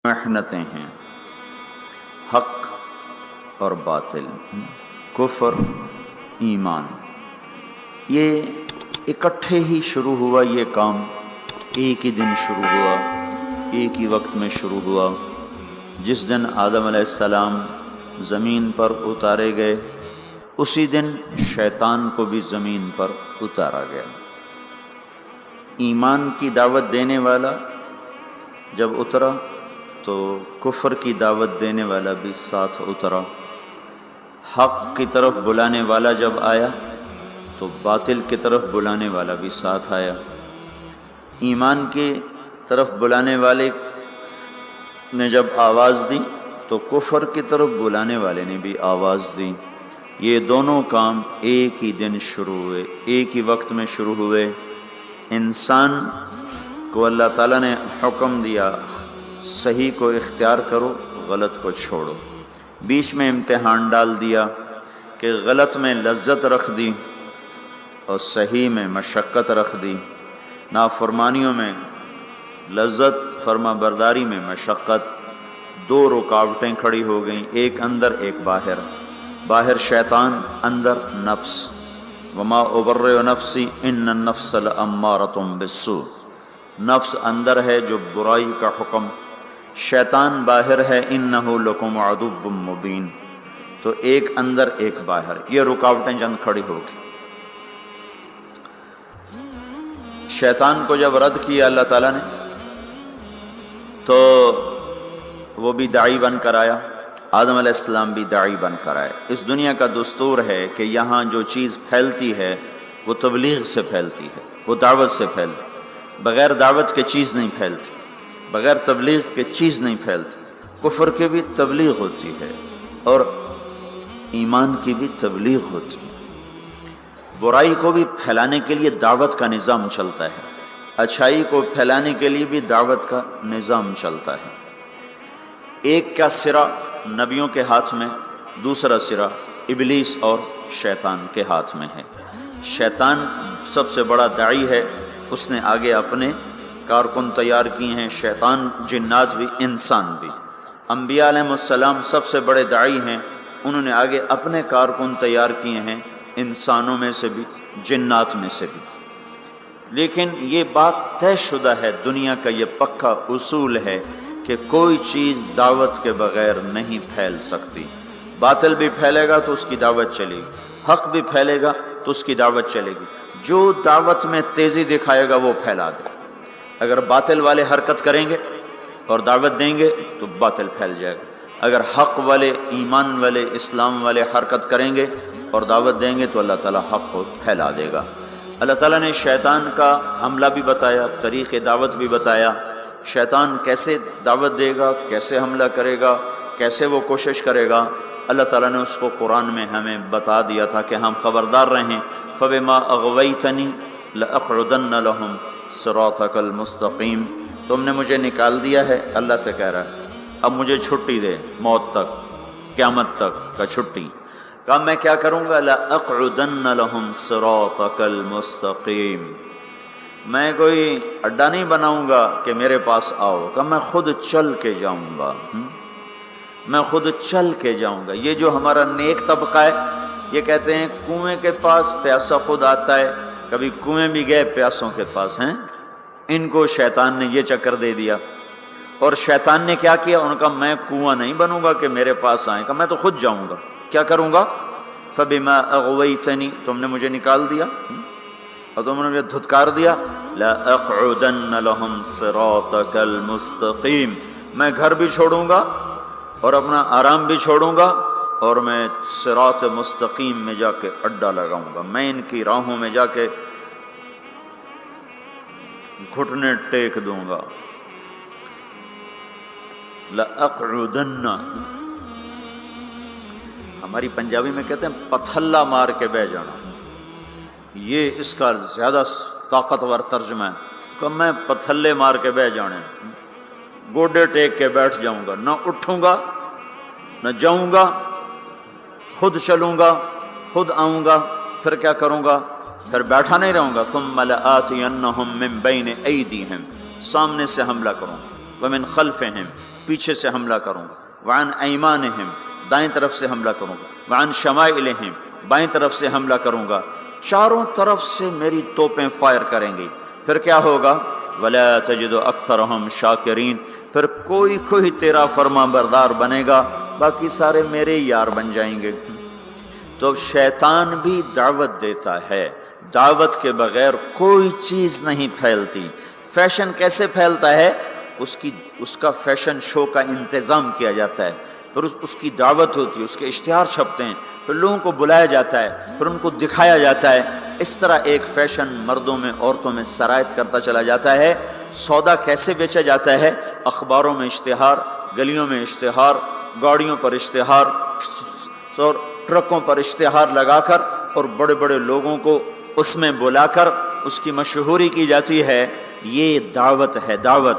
محنتیں ہیں، حق اور باطل، کفر ایمان، یہ اکٹھے ہی شروع ہوا۔ یہ کام ایک ہی دن شروع ہوا، ایک ہی وقت میں شروع ہوا۔ جس دن آدم علیہ السلام زمین پر اتارے گئے، اسی دن شیطان کو بھی زمین پر اتارا گیا۔ ایمان کی دعوت دینے والا جب اترا تو کفر کی دعوت دینے والا بھی ساتھ اترا۔ حق کی طرف بلانے والا جب آیا تو باطل کی طرف بلانے والا بھی ساتھ آیا۔ ایمان کی طرف بلانے والے نے جب آواز دی تو کفر کی طرف بلانے والے نے بھی آواز دی۔ یہ دونوں کام ایک ہی دن شروع ہوئے، ایک ہی وقت میں شروع ہوئے۔ انسان کو اللہ تعالیٰ نے حکم دیا صحیح کو اختیار کرو، غلط کو چھوڑو۔ بیچ میں امتحان ڈال دیا کہ غلط میں لذت رکھ دی اور صحیح میں مشقت رکھ دی۔ نافرمانیوں میں لذت، فرما برداری میں مشقت۔ دو رکاوٹیں کھڑی ہو گئیں، ایک اندر ایک باہر۔ باہر شیطان، اندر نفس۔ وما ابرئ نفسی ان النفس لامارۃ بالسوء۔ نفس اندر ہے جو برائی کا حکم، شیطان باہر ہے انہ لکم عدو مبین۔ تو ایک اندر ایک باہر، یہ رکاوٹیں چند کھڑی ہوگی۔ شیطان کو جب رد کیا اللہ تعالیٰ نے تو وہ بھی داعی بن کر آیا، آدم علیہ السلام بھی داعی بن کر آئے۔ اس دنیا کا دستور ہے کہ یہاں جو چیز پھیلتی ہے وہ تبلیغ سے پھیلتی ہے، وہ دعوت سے پھیلتی ہے۔ بغیر دعوت کے چیز نہیں پھیلتی، بغیر تبلیغ کے چیز نہیں پھیلتی۔ کفر کی بھی تبلیغ ہوتی ہے اور ایمان کی بھی تبلیغ ہوتی ہے۔ برائی کو بھی پھیلانے کے لیے دعوت کا نظام چلتا ہے، اچھائی کو پھیلانے کے لیے بھی دعوت کا نظام چلتا ہے۔ ایک کا سرا نبیوں کے ہاتھ میں، دوسرا سرا ابلیس اور شیطان کے ہاتھ میں ہے۔ شیطان سب سے بڑا داعی ہے، اس نے آگے اپنے کارکن تیار کیے ہیں، شیطان، جنات بھی، انسان بھی۔ انبیاء علیہ السلام سب سے بڑے داعی ہیں، انہوں نے آگے اپنے کارکن تیار کیے ہیں، انسانوں میں سے بھی، جنات میں سے بھی۔ لیکن یہ بات طے شدہ ہے، دنیا کا یہ پکا اصول ہے کہ کوئی چیز دعوت کے بغیر نہیں پھیل سکتی۔ باطل بھی پھیلے گا تو اس کی دعوت چلے گی، حق بھی پھیلے گا تو اس کی دعوت چلے گی۔ جو دعوت میں تیزی دکھائے گا وہ پھیلا دے۔ اگر باطل والے حرکت کریں گے اور دعوت دیں گے تو باطل پھیل جائے گا۔ اگر حق والے، ایمان والے، اسلام والے حرکت کریں گے اور دعوت دیں گے تو اللہ تعالیٰ حق کو پھیلا دے گا۔ اللہ تعالیٰ نے شیطان کا حملہ بھی بتایا، طریق دعوت بھی بتایا۔ شیطان کیسے دعوت دے گا، کیسے حملہ کرے گا، کیسے وہ کوشش کرے گا، اللہ تعالیٰ نے اس کو قرآن میں ہمیں بتا دیا تھا کہ ہم خبردار رہیں۔ فَبِمَا أَغْوَيْتَنِي لَأَقْعُدَنَّ لَهُمْ صِرَاطَكَ الْمُسْتَقِيمَ۔ تم نے مجھے نکال دیا ہے، اللہ سے کہہ رہا ہے، اب مجھے چھٹی دے، موت تک، قیامت تک کا چھٹی۔ کہا میں کیا کروں گا؟ لَأَقْعُدَنَّ لَهُمْ صِرَاطَكَ الْمُسْتَقِيمَ۔ میں کوئی اڈا نہیں بناؤں گا کہ میرے پاس آؤ، کہ میں خود چل کے جاؤں گا، میں خود چل کے جاؤں گا۔ یہ جو ہمارا نیک طبقہ ہے، یہ کہتے ہیں کنویں کے پاس پیاسا خود آتا ہے، کبھی کنویں بھی گئے پیاسوں کے پاس ہیں۔ ان کو شیطان نے یہ چکر دے دیا، اور شیطان نے کیا کیا؟ ان کا میں کنواں نہیں بنوں گا کہ میرے پاس آئیں، کہ میں تو خود جاؤں گا۔ کیا کروں گا؟ فَبِمَا أَغْوَيْتَنِي، تم نے مجھے نکال دیا اور تم نے مجھے دھتکار دیا، لَأَقْعُدَنَّ لَهُمْ صِرَاطَكَ الْمُسْتَقِيمَ۔ میں گھر بھی چھوڑوں گا اور اپنا آرام بھی چھوڑوں گا اور میں صراط مستقیم میں جا کے اڈا لگاؤں گا، میں ان کی راہوں میں جا کے گھٹنے ٹیک دوں گا۔ لَأَقْعُدَنَّ، ہماری پنجابی میں کہتے ہیں پتھلا مار کے بہ جانا، یہ اس کا زیادہ طاقتور ترجمہ ہے کہ میں پتھلے مار کے بہ جانے، گوڈے ٹیک کے بیٹھ جاؤں گا، نہ اٹھوں گا نہ جاؤں گا، خود چلوں گا، خود آؤں گا۔ پھر کیا کروں گا؟ پھر بیٹھا نہیں رہوں گا۔ ثم لآتینہم من بین ایدیہم، سامنے سے حملہ کروں گا، ومن خلفہم، پیچھے سے حملہ کروں گا، وعن ایمانہم دائیں طرف سے حملہ کروں گا، وعن شمائلہم بائیں طرف سے حملہ کروں گا، چاروں طرف سے میری توپیں فائر کریں گی۔ پھر کیا ہوگا؟ ولا تجد اکثرہم شاکرین، پھر کوئی تیرا فرما بردار بنے گا، باقی سارے میرے یار بن جائیں گے۔ تو شیطان بھی دعوت دیتا ہے، دعوت کے بغیر کوئی چیز نہیں پھیلتی۔ فیشن کیسے پھیلتا ہے؟ اس کا فیشن شو کا انتظام کیا جاتا ہے، پھر اس کی دعوت ہوتی ہے، اس کے اشتہار چھپتے ہیں، پھر لوگوں کو بلایا جاتا ہے، پھر ان کو دکھایا جاتا ہے۔ اس طرح ایک فیشن مردوں میں عورتوں میں سرایت کرتا چلا جاتا ہے۔ سودا کیسے بیچا جاتا ہے؟ اخباروں میں اشتہار، گلیوں میں اشتہار، گاڑیوں پر اشتہار اور ٹرکوں پر اشتہار لگا کر اور بڑے بڑے لوگوں کو اس میں بلا کر اس کی مشہوری کی جاتی ہے۔ یہ دعوت ہے، دعوت۔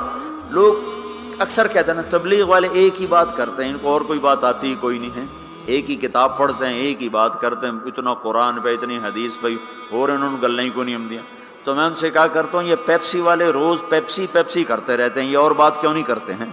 لوگ اکثر کہتے ہیں نا تبلیغ والے ایک ہی بات کرتے ہیں، ان کو اور کوئی بات آتی ہی کوئی نہیں ہے، ایک ہی کتاب پڑھتے ہیں، ایک ہی بات کرتے ہیں، اتنا قرآن پہ اتنی حدیث پہ اور انہوں نے گلیں کو نہیں ہم دیا۔ تو میں ان سے کہا کرتا ہوں یہ پیپسی والے روز پیپسی کرتے رہتے ہیں، یہ اور بات کیوں نہیں کرتے ہیں؟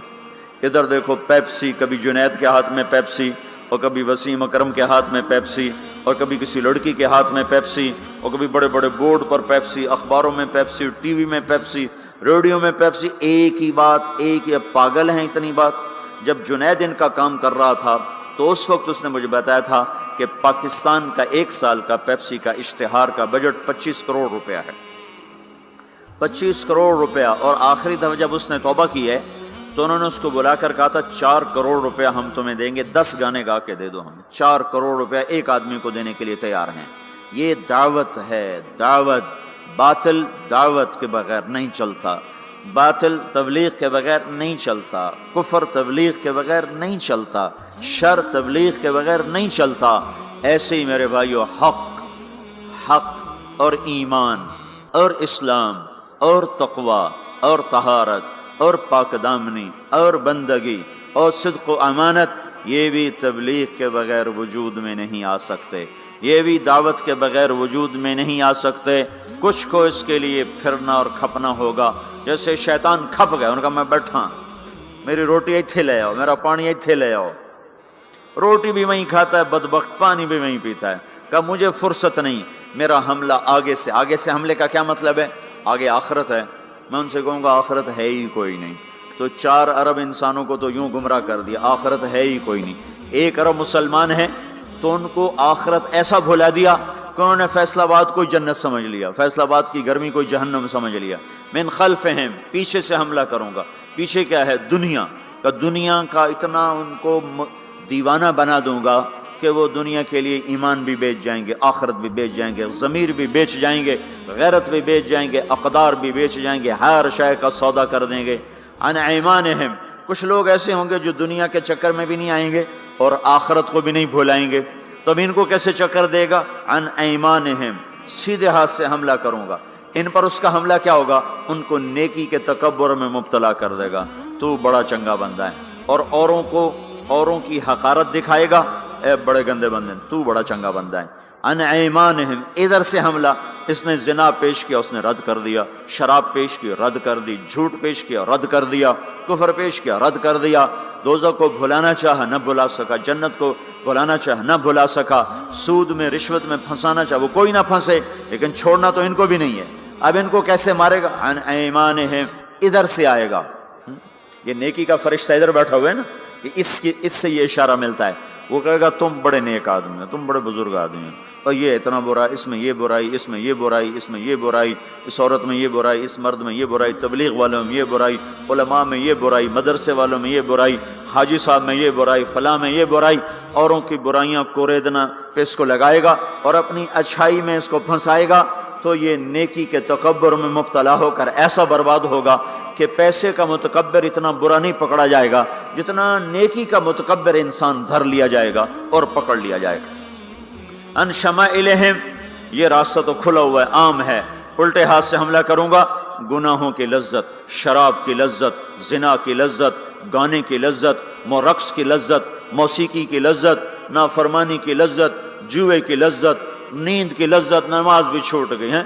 ادھر دیکھو پیپسی، کبھی جنید کے ہاتھ میں پیپسی اور کبھی وسیم اکرم کے ہاتھ میں پیپسی اور کبھی کسی لڑکی کے ہاتھ میں پیپسی اور کبھی بڑے بڑے بورڈ پر پیپسی، اخباروں میں پیپسی، ٹی وی میں پیپسی، ریڈیو میں پیپسی، ایک ہی بات، ایک ہی۔ پاگل ہیں اتنی بات؟ جب جنید ان کا کام کر رہا تھا تو اس وقت اس نے مجھے بتایا تھا کہ پاکستان کا ایک سال کا پیپسی کا اشتہار کا بجٹ 25 کروڑ روپیہ ہے، 25 کروڑ روپیہ۔ اور آخری دفعہ جب اس نے توبہ کی ہے تو انہوں نے اس کو بلا کر کہا تھا 4 کروڑ روپیہ ہم تمہیں دیں گے، 10 گانے گا کے دے دو ہمیں۔ 4 کروڑ روپیہ ایک آدمی کو دینے کے لیے تیار ہیں۔ یہ دعوت ہے، دعوت۔ باطل دعوت کے بغیر نہیں چلتا، باطل تبلیغ کے بغیر نہیں چلتا، کفر تبلیغ کے بغیر نہیں چلتا، شر تبلیغ کے بغیر نہیں چلتا۔ ایسے ہی میرے بھائیو حق اور ایمان اور اسلام اور تقوی اور طہارت اور پاک دامنی اور بندگی اور صدق و امانت، یہ بھی تبلیغ کے بغیر وجود میں نہیں آ سکتے، یہ بھی دعوت کے بغیر وجود میں نہیں آ سکتے۔ کچھ کو اس کے لیے پھرنا اور کھپنا ہوگا۔ جیسے شیطان کھپ گیا، ان کا میں بیٹھا، میری روٹی ایتھے لے آؤ، میرا پانی ایتھے لے آؤ۔ روٹی بھی وہیں کھاتا ہے بدبخت، پانی بھی وہیں پیتا ہے۔ کہا مجھے فرصت نہیں، میرا حملہ آگے سے۔ آگے سے حملے کا کیا مطلب ہے؟ آگے آخرت ہے۔ میں ان سے کہوں گا آخرت ہے ہی کوئی نہیں، تو 4 ارب انسانوں کو تو یوں گمراہ کر دیا، آخرت ہے ہی کوئی نہیں۔ 1 ارب مسلمان ہیں تو ان کو آخرت ایسا بھلا دیا کہ انہوں نے فیصل آباد کو جنت سمجھ لیا، فیصل آباد کی گرمی کو جہنم سمجھ لیا۔ من خلفہم، پیچھے سے حملہ کروں گا۔ پیچھے کیا ہے؟ دنیا کا اتنا ان کو دیوانہ بنا دوں گا کہ وہ دنیا کے لیے ایمان بھی بیچ جائیں گے، آخرت بھی بیچ جائیں گے، ضمیر بھی بیچ جائیں گے، غیرت بھی بیچ جائیں گے، اقدار بھی بیچ جائیں گے، ہر شے کا سودا کر دیں گے۔ عن ایمانہم، کچھ لوگ ایسے ہوں گے جو دنیا کے چکر میں بھی نہیں آئیں گے اور آخرت کو بھی نہیں بھولائیں گے، تو اب ان کو کیسے چکر دے گا؟ عن ایمانہم، سیدھے ہاتھ سے حملہ کروں گا ان پر۔ اس کا حملہ کیا ہوگا؟ ان کو نیکی کے تکبر میں مبتلا کر دے گا، تو بڑا چنگا بندہ ہے، اور اوروں کی حقارت دکھائے گا، اے بڑے گندے بندے، تو بڑا چنگا بندہ ہے۔ عن ایمانہم، ادھر سے حملہ، اس نے زنا پیش کیا، اس نے رد کر دیا، شراب پیش کی، رد کر دی، جھوٹ پیش کیا، رد کر دیا، کفر پیش کیا، رد کر دیا، دوزخ کو بھلانا چاہا نہ بھلا سکا، جنت کو بھلانا چاہا نہ بھلا سکا، سود میں رشوت میں پھنسانا چاہا وہ کوئی نہ پھنسے، لیکن چھوڑنا تو ان کو بھی نہیں ہے۔ اب ان کو کیسے مارے گا؟ عن ایمانہم، ادھر سے آئے گا۔ یہ نیکی کا فرشتہ ادھر بیٹھا ہوا ہے نا، اس سے یہ اشارہ ملتا ہے۔ وہ کہے گا تم بڑے نیک آدمی ہیں، تم بڑے بزرگ آدمی ہیں، اور یہ اتنا برا، اس میں یہ برائی، اس میں یہ برائی، اس میں یہ برائی، اس عورت میں یہ برائی، اس مرد میں یہ برائی، تبلیغ والوں میں یہ برائی، علماء میں یہ برائی، مدرسے والوں میں یہ برائی، حاجی صاحب میں یہ برائی، فلاں میں یہ برائی۔ اوروں کی برائیاں کوریدنا پہ اس کو لگائے گا اور اپنی اچھائی میں اس کو پھنسائے گا، تو یہ نیکی کے تکبر میں مبتلا ہو کر ایسا برباد ہوگا کہ پیسے کا متکبر اتنا برا نہیں پکڑا جائے گا جتنا نیکی کا متکبر انسان دھر لیا جائے گا اور پکڑ لیا جائے گا۔ ان شمائلہم، یہ راستہ تو کھلا ہوا ہے، عام ہے۔ الٹے ہاتھ سے حملہ کروں گا، گناہوں کی لذت، شراب کی لذت، زنا کی لذت، گانے کی لذت، رقص کی لذت، موسیقی کی لذت، نافرمانی کی لذت، جوئے کی لذت، نیند کی لذت، نماز بھی چھوٹ گئی ہیں،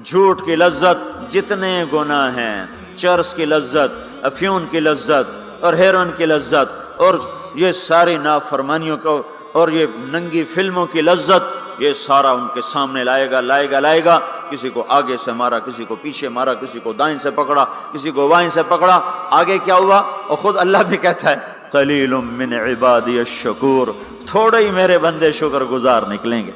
جھوٹ کی لذت، جتنے گناہ ہیں، چرس کی لذت، افیون کی لذت، اور ہیروئن کی لذت اور یہ ساری نافرمانیوں کو اور یہ ننگی فلموں کی لذت، یہ سارا ان کے سامنے لائے گا. کسی کو آگے سے مارا، کسی کو پیچھے مارا، کسی کو دائیں سے پکڑا، کسی کو بائیں سے پکڑا. آگے کیا ہوا؟ اور خود اللہ بھی کہتا ہے قلیل من عبادی الشکور، تھوڑے ہی میرے بندے شکر گزار نکلیں گے.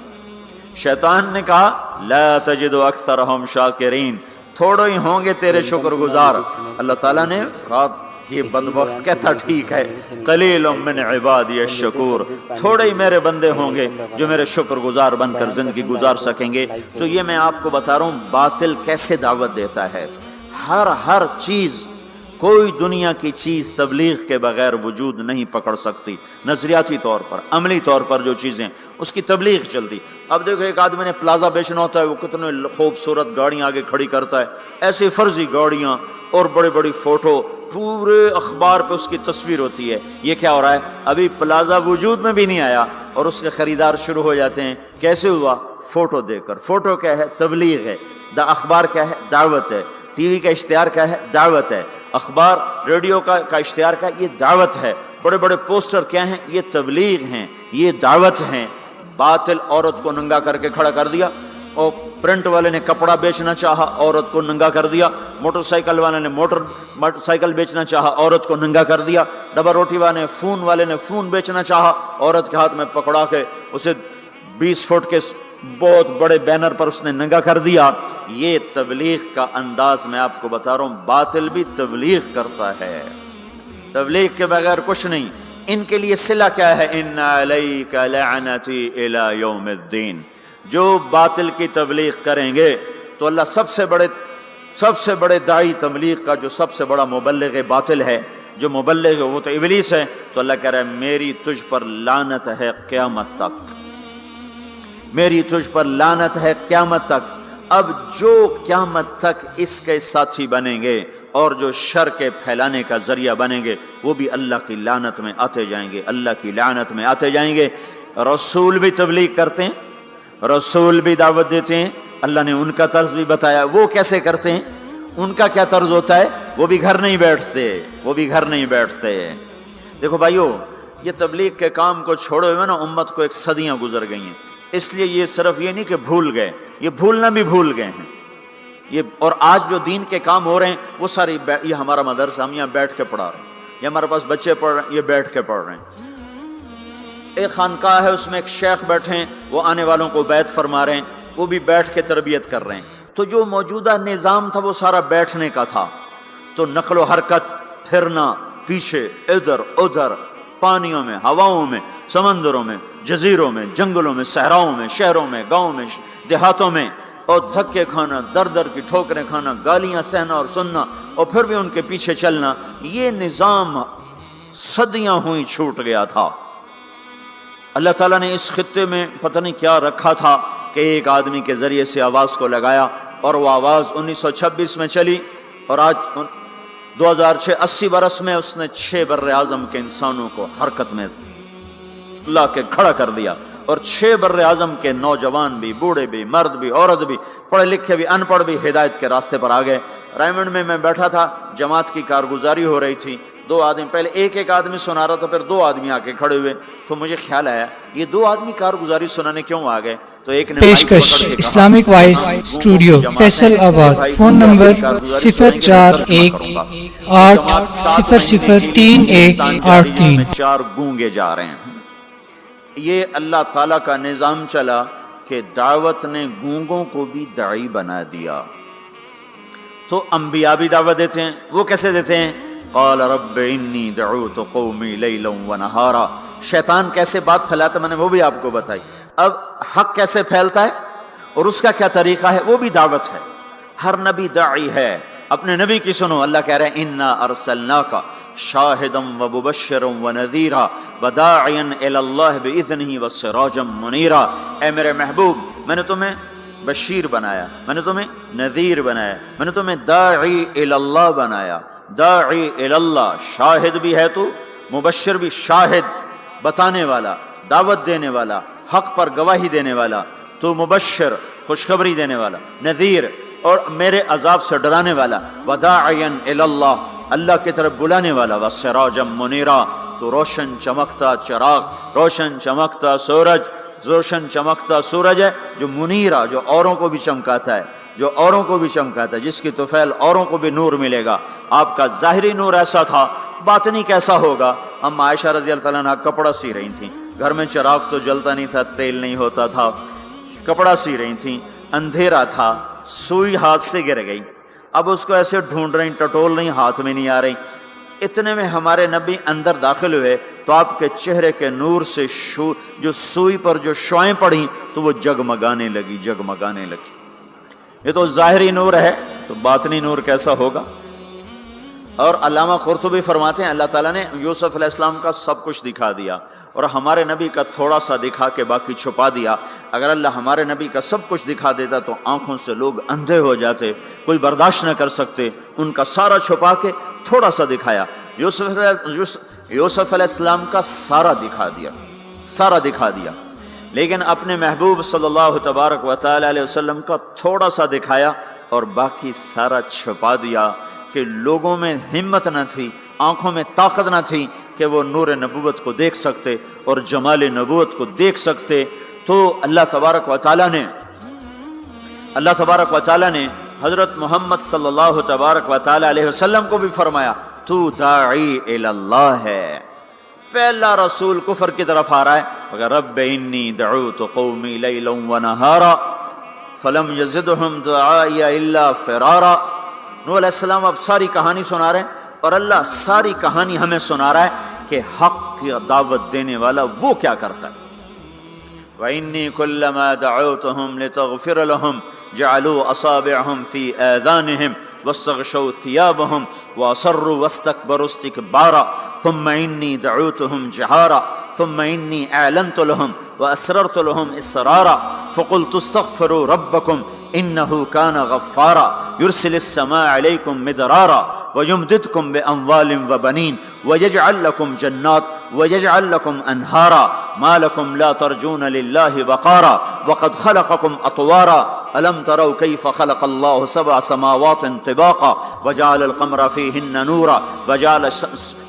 شیطان نے کہا لا تجد اکثرهم شاکرین، تھوڑے ہی ہوں گے تیرے شکر گزار. اللہ تعالیٰ نے کہا یہ بدبخت کہتا ٹھیک ہے، قلیل من عبادی الشکور، تھوڑے ہی میرے بندے ہوں گے جو میرے شکر گزار بن کر زندگی گزار سکیں گے. تو یہ میں آپ کو بتا رہا ہوں باطل کیسے دعوت دیتا ہے. ہر چیز، کوئی دنیا کی چیز تبلیغ کے بغیر وجود نہیں پکڑ سکتی. نظریاتی طور پر، عملی طور پر جو چیزیں اس کی تبلیغ چلتی. اب دیکھو ایک آدمی نے پلازا بیچنا ہوتا ہے، وہ کتنے خوبصورت گاڑیاں آگے کھڑی کرتا ہے، ایسی فرضی گاڑیاں اور بڑی بڑی فوٹو، پورے اخبار پہ اس کی تصویر ہوتی ہے. یہ کیا ہو رہا ہے؟ ابھی پلازا وجود میں بھی نہیں آیا اور اس کے خریدار شروع ہو جاتے ہیں. کیسے ہوا؟ فوٹو دیکھ کر. فوٹو کیا ہے؟ تبلیغ ہے. اخبار کیا ہے؟ دعوت ہے. ٹی وی کا اشتہار کیا ہے؟ دعوت ہے. اخبار ریڈیو کا اشتہار کا یہ دعوت ہے. بڑے بڑے پوسٹر کیا ہیں؟ یہ تبلیغ ہیں، یہ دعوت ہیں. باطل عورت کو ننگا کر کے کھڑا کر دیا، اور پرنٹ والے نے کپڑا بیچنا چاہا، عورت کو ننگا کر دیا. موٹر سائیکل والے نے موٹر سائیکل بیچنا چاہا، عورت کو ننگا کر دیا. ڈبا روٹی والے نے فون بیچنا چاہا، عورت کے ہاتھ میں پکڑا کے اسے 20 فٹ کے بہت بڑے بینر پر اس نے ننگا کر دیا. یہ تبلیغ کا انداز میں آپ کو بتا رہا ہوں. باطل بھی تبلیغ کرتا ہے، تبلیغ کے بغیر کچھ نہیں. ان کے لیے صلہ کیا ہے؟ ان علیک لعنتی الی یوم الدین. جو باطل کی تبلیغ کریں گے تو اللہ سب سے بڑے داعی تبلیغ کا، جو سب سے بڑا مبلغ باطل ہے، جو مبلغ وہ تو ابلیس ہے، تو اللہ کہہ رہا ہے میری تجھ پر لعنت ہے قیامت تک، میری تجھ پر لعنت ہے قیامت تک. اب جو قیامت تک اس کے ساتھی بنیں گے اور جو شر کے پھیلانے کا ذریعہ بنیں گے، وہ بھی اللہ کی لعنت میں آتے جائیں گے، اللہ کی لعنت میں آتے جائیں گے. رسول بھی تبلیغ کرتے ہیں، رسول بھی دعوت دیتے ہیں. اللہ نے ان کا طرز بھی بتایا. وہ کیسے کرتے ہیں؟ ان کا کیا طرز ہوتا ہے؟ وہ بھی گھر نہیں بیٹھتے. دیکھو بھائیو، یہ تبلیغ کے کام کو چھوڑے ہوئے نا امت کو ایک صدیاں گزر گئی ہیں. اس لیے یہ صرف یہ نہیں کہ بھول گئے، یہ بھولنا بھی بھول گئے ہیں. یہ اور آج جو دین کے کام ہو رہے ہیں وہ ساری یہ ہمارا مدرسہ، ہم یہاں بیٹھ کے پڑھا رہے ہیں، یہ ہمارے پاس بچے پڑھ رہے ہیں، یہ بیٹھ کے پڑھ رہے ہیں. ایک خانقاہ ہے، اس میں ایک شیخ بیٹھے ہیں، وہ آنے والوں کو بیعت فرما رہے ہیں، وہ بھی بیٹھ کے تربیت کر رہے ہیں. تو جو موجودہ نظام تھا وہ سارا بیٹھنے کا تھا. تو نقل و حرکت، پھرنا پیچھے ادھر ادھر، پانیوں میں، ہواؤں میں، سمندروں میں، جزیروں میں، جنگلوں میں، صحراؤں میں، شہروں میں، گاؤں میں، دیہاتوں میں، اور دھکے کھانا، در در کی ٹھوکریں کھانا، گالیاں سہنا اور سننا، اور پھر بھی ان کے پیچھے چلنا. یہ نظام صدیاں ہوئی چھوٹ گیا تھا. اللہ تعالیٰ نے اس خطے میں پتہ نہیں کیا رکھا تھا کہ ایک آدمی کے ذریعے سے آواز کو لگایا، اور وہ آواز 1926 میں چلی، اور آج 2006 80 برس میں اس نے 6 بر اعظم کے انسانوں کو حرکت میں لا کے کھڑا کر دیا. اور 6 بر اعظم کے نوجوان بھی، بوڑھے بھی، مرد بھی، عورت بھی، پڑھے لکھے بھی، ان پڑھ بھی ہدایت کے راستے پر آ گئے. رائمنڈ میں بیٹھا تھا، جماعت کی کارگزاری ہو رہی تھی. 2 آدمی، پہلے ایک آدمی سنا رہا تھا، پھر 2 آدمی آ کے کھڑے ہوئے. تو مجھے خیال آیا یہ 2 آدمی کارگزاری سنانے کیوں آ گئے؟ تو ایک نے پیشکش اسلامک وائس اسٹوڈیو فیصل آباد. Phone number 0418003183. 4 گونگے جا رہے ہیں. یہ اللہ تعالیٰ کا نظام چلا کہ دعوت نے گونگوں کو بھی داعی بنا دیا. تو انبیاء بھی دعوت دیتے ہیں. وہ کیسے دیتے ہیں؟ قال رب انی دعوت قومی لیلا ونہارا. شیطان کیسے بات پھیلاتا میں نے وہ بھی آپ کو بتائی. اب حق کیسے پھیلتا ہے اور اس کا کیا طریقہ ہے، وہ بھی دعوت ہے. ہر نبی داعی ہے. اپنے نبی کی سنو. اللہ کہہ رہے ہیں انا ارسلناک شاہدا ومبشرا ونذیرا وداعیا الی اللہ باذنہ وسراجا منیرا. اے میرے محبوب، میں نے تمہیں بشیر بنایا، میں نے تمہیں نذیر بنایا، میں نے تمہیں داعی الی اللہ بنایا. داعی الی اللہ، شاہد بھی ہے تو، مبشر بھی، شاہد بتانے والا، دعوت دینے والا، حق پر گواہی دینے والا. تو مبشر خوشخبری دینے والا، نذیر اور میرے عذاب سے ڈرانے والا. وداعیا الی اللہ، اللہ کی طرف بلانے والا، وَسِرَاجًا مُنِيرًا، تو روشن چمکتا چراغ، روشن چمکتا سورج، روشن چمکتا سورج ہے جو منیرہ، جو اوروں کو بھی چمکاتا ہے، جو اوروں کو بھی چمکاتا ہے، جس کی طفیل اوروں کو بھی نور ملے گا۔ آپ کا ظاہری نور ایسا تھا، باطنی کیسا ہوگا؟ ہم عائشہ رضی اللہ تعالیٰ عنہ کپڑا سی رہی تھیں، گھر میں چراغ تو جلتا نہیں تھا، تیل نہیں ہوتا تھا، کپڑا سی رہی تھیں، اندھیرا تھا، سوئی ہاتھ سے گر گئی، اب اس کو ایسے ڈھونڈ رہی، ٹٹول رہی، ہاتھ میں نہیں آ رہی۔ اتنے میں ہمارے نبی اندر داخل ہوئے تو آپ کے چہرے کے نور سے جو سوئی پر جو شعائیں پڑیں تو وہ جگمگانے لگی، جگمگانے لگی۔ یہ تو ظاہری نور ہے، تو باطنی نور کیسا ہوگا؟ اور علامہ قرطبی فرماتے ہیں اللہ تعالیٰ نے یوسف علیہ السلام کا سب کچھ دکھا دیا اور ہمارے نبی کا تھوڑا سا دکھا کے باقی چھپا دیا۔ اگر اللہ ہمارے نبی کا سب کچھ دکھا دیتا تو آنکھوں سے لوگ اندھے ہو جاتے، کوئی برداشت نہ کر سکتے، ان کا سارا چھپا کے تھوڑا سا دکھایا۔ یوسف علیہ السلام کا سارا دکھا دیا، سارا دکھا دیا، لیکن اپنے محبوب صلی اللہ تبارک و تعالی علیہ وسلم کا تھوڑا سا دکھایا اور باقی سارا چھپا دیا کہ لوگوں میں ہمت نہ تھی، آنکھوں میں طاقت نہ تھی کہ وہ نور نبوت کو دیکھ سکتے اور جمال نبوت کو دیکھ سکتے۔ تو اللہ تبارک و تعالی نے حضرت محمد صلی اللہ تبارک و تعالی علیہ وسلم کو بھی فرمایا تو داعی الی اللہ ہے۔ پہلا رسول کفر کی طرف آ رہا ہے، رب انی دعوت قومی لیلا ونہارا فلم یزدہم دعائی الا فرارا۔ نوح علیہ السلام اب ساری کہانی سنا رہے ہیں اور اللہ ساری کہانی ہمیں سنا رہا ہے کہ حق کی دعوت دینے والا وہ کیا کرتا ہے۔ وَإِنِّي كُلَّمَا دَعَوْتُهُمْ لِتَغْفِرَ لَهُمْ جَعَلُوا أَصَابِعَهُمْ فِي آذَانِهِمْ وَاسْتَغْشَوْا ثِيَابَهُمْ وَأَصَرُّوا وَاسْتَكْبَرُوا اسْتِكْبَارًا ثُمَّ إِنِّي دَعَوْتُهُمْ جِهَارًا ثُمَّ إِنِّي أَعْلَنْتُ لَهُمْ وَأَسْرَرْتُ لَهُمْ إِسْرَارًا فَقُلْتُ اسْتَغْفِرُوا رَبَّكُمْ إِنَّهُ كَانَ غَفَّارًا يُرْسِلِ السَّمَاءَ عَلَيْكُمْ مِدْرَارًا وَيُمْدِدْكُمْ بِأَمْوَالٍ وَبَنِينَ وَيَجْعَلْ لَكُمْ جَنَّاتٍ وَيَجْعَلْ لَكُمْ أَنْهَارًا مَا لَكُمْ لَا تَرْجُونَ لِلَّهِ وَقَارًا وَقَدْ خَلَقَكُمْ أَطْوَارًا أَلَمْ تَرَوْا كَيْفَ خَلَقَ اللَّهُ سَبْعَ سَمَاوَاتٍ طِبَاقًا وَجَعَلَ الْقَمَرَ فِيهِنَّ نُورًا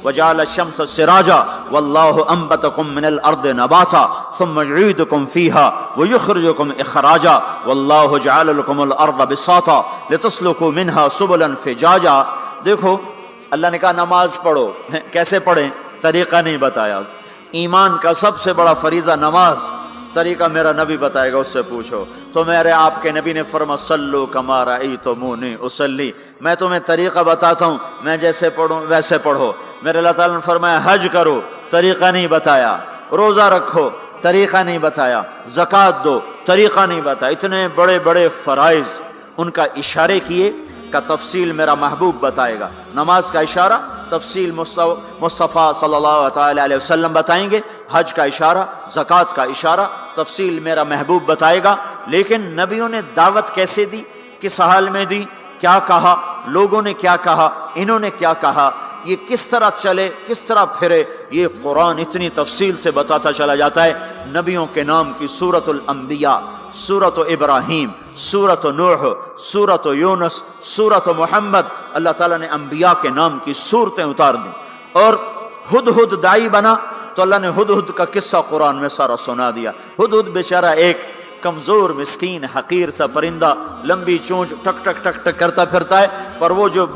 وَجَعَلَ الشَّمْسَ سِرَاجًا وَاللَّهُ أَنبَتَكُم مِّنَ الْأَرْضِ نَبَاتًا ثُمَّ يُعِيدُكُم فِيهَا وَيُخْرِجُكُم إِخْرَاجًا وَاللَّهُ جَعَلَ لَكُمُ الْأَرْضَ بِسَاطًا لِتَسْلُكُوا مِنْهَا سُبُلًا فِجَاجًا۔ دیکھو اللہ نے کہا نماز پڑھو، کیسے پڑھیں؟ طریقہ نہیں بتایا۔ ایمان کا سب سے بڑا فریضہ نماز، طریقہ میرا نبی بتائے گا، اس سے پوچھو۔ تو میرے آپ کے نبی نے فرمایا صلو کما رأیتمونی اصلی، میں تمہیں طریقہ بتاتا ہوں، میں جیسے پڑھوں ویسے پڑھو۔ میرے اللہ تعالیٰ نے فرمایا حج کرو، طریقہ نہیں بتایا، روزہ رکھو، طریقہ نہیں بتایا، زکوٰۃ دو، طریقہ نہیں بتایا۔ اتنے بڑے بڑے فرائض ان کا اشارے کیے کا تفصیل میرا محبوب بتائے گا۔ نماز کا اشارہ تفصیل مصطفیٰ صلی اللہ تعالی علیہ وسلم بتائیں گے، حج کا اشارہ، زکوٰۃ کا اشارہ تفصیل میرا محبوب بتائے گا۔ لیکن نبیوں نے دعوت کیسے دی، کس حال میں دی، کیا کہا، لوگوں نے کیا کہا، انہوں نے کیا کہا، یہ کس طرح چلے، کس طرح پھرے، یہ قرآن اتنی تفصیل سے بتاتا چلا جاتا ہے۔ نبیوں کے نام کی سورۃ الانبیاء، سورۃ ابراہیم، سورۃ نوح، سورۃ یونس، سورۃ محمد، اللہ تعالیٰ نے انبیاء کے نام کی سورتیں اتار دیں۔ اور ہدہد داعی بنا تو اللہ نے ہدہد کا قصہ قرآن میں سارا سنا دیا۔ ہدہد بیچارہ ایک کمزور مسکین حقیر سا پرندہ، لمبی چونچ، ٹک ٹک ٹک ٹک کرتا پھرتا ہے، پر وہ جو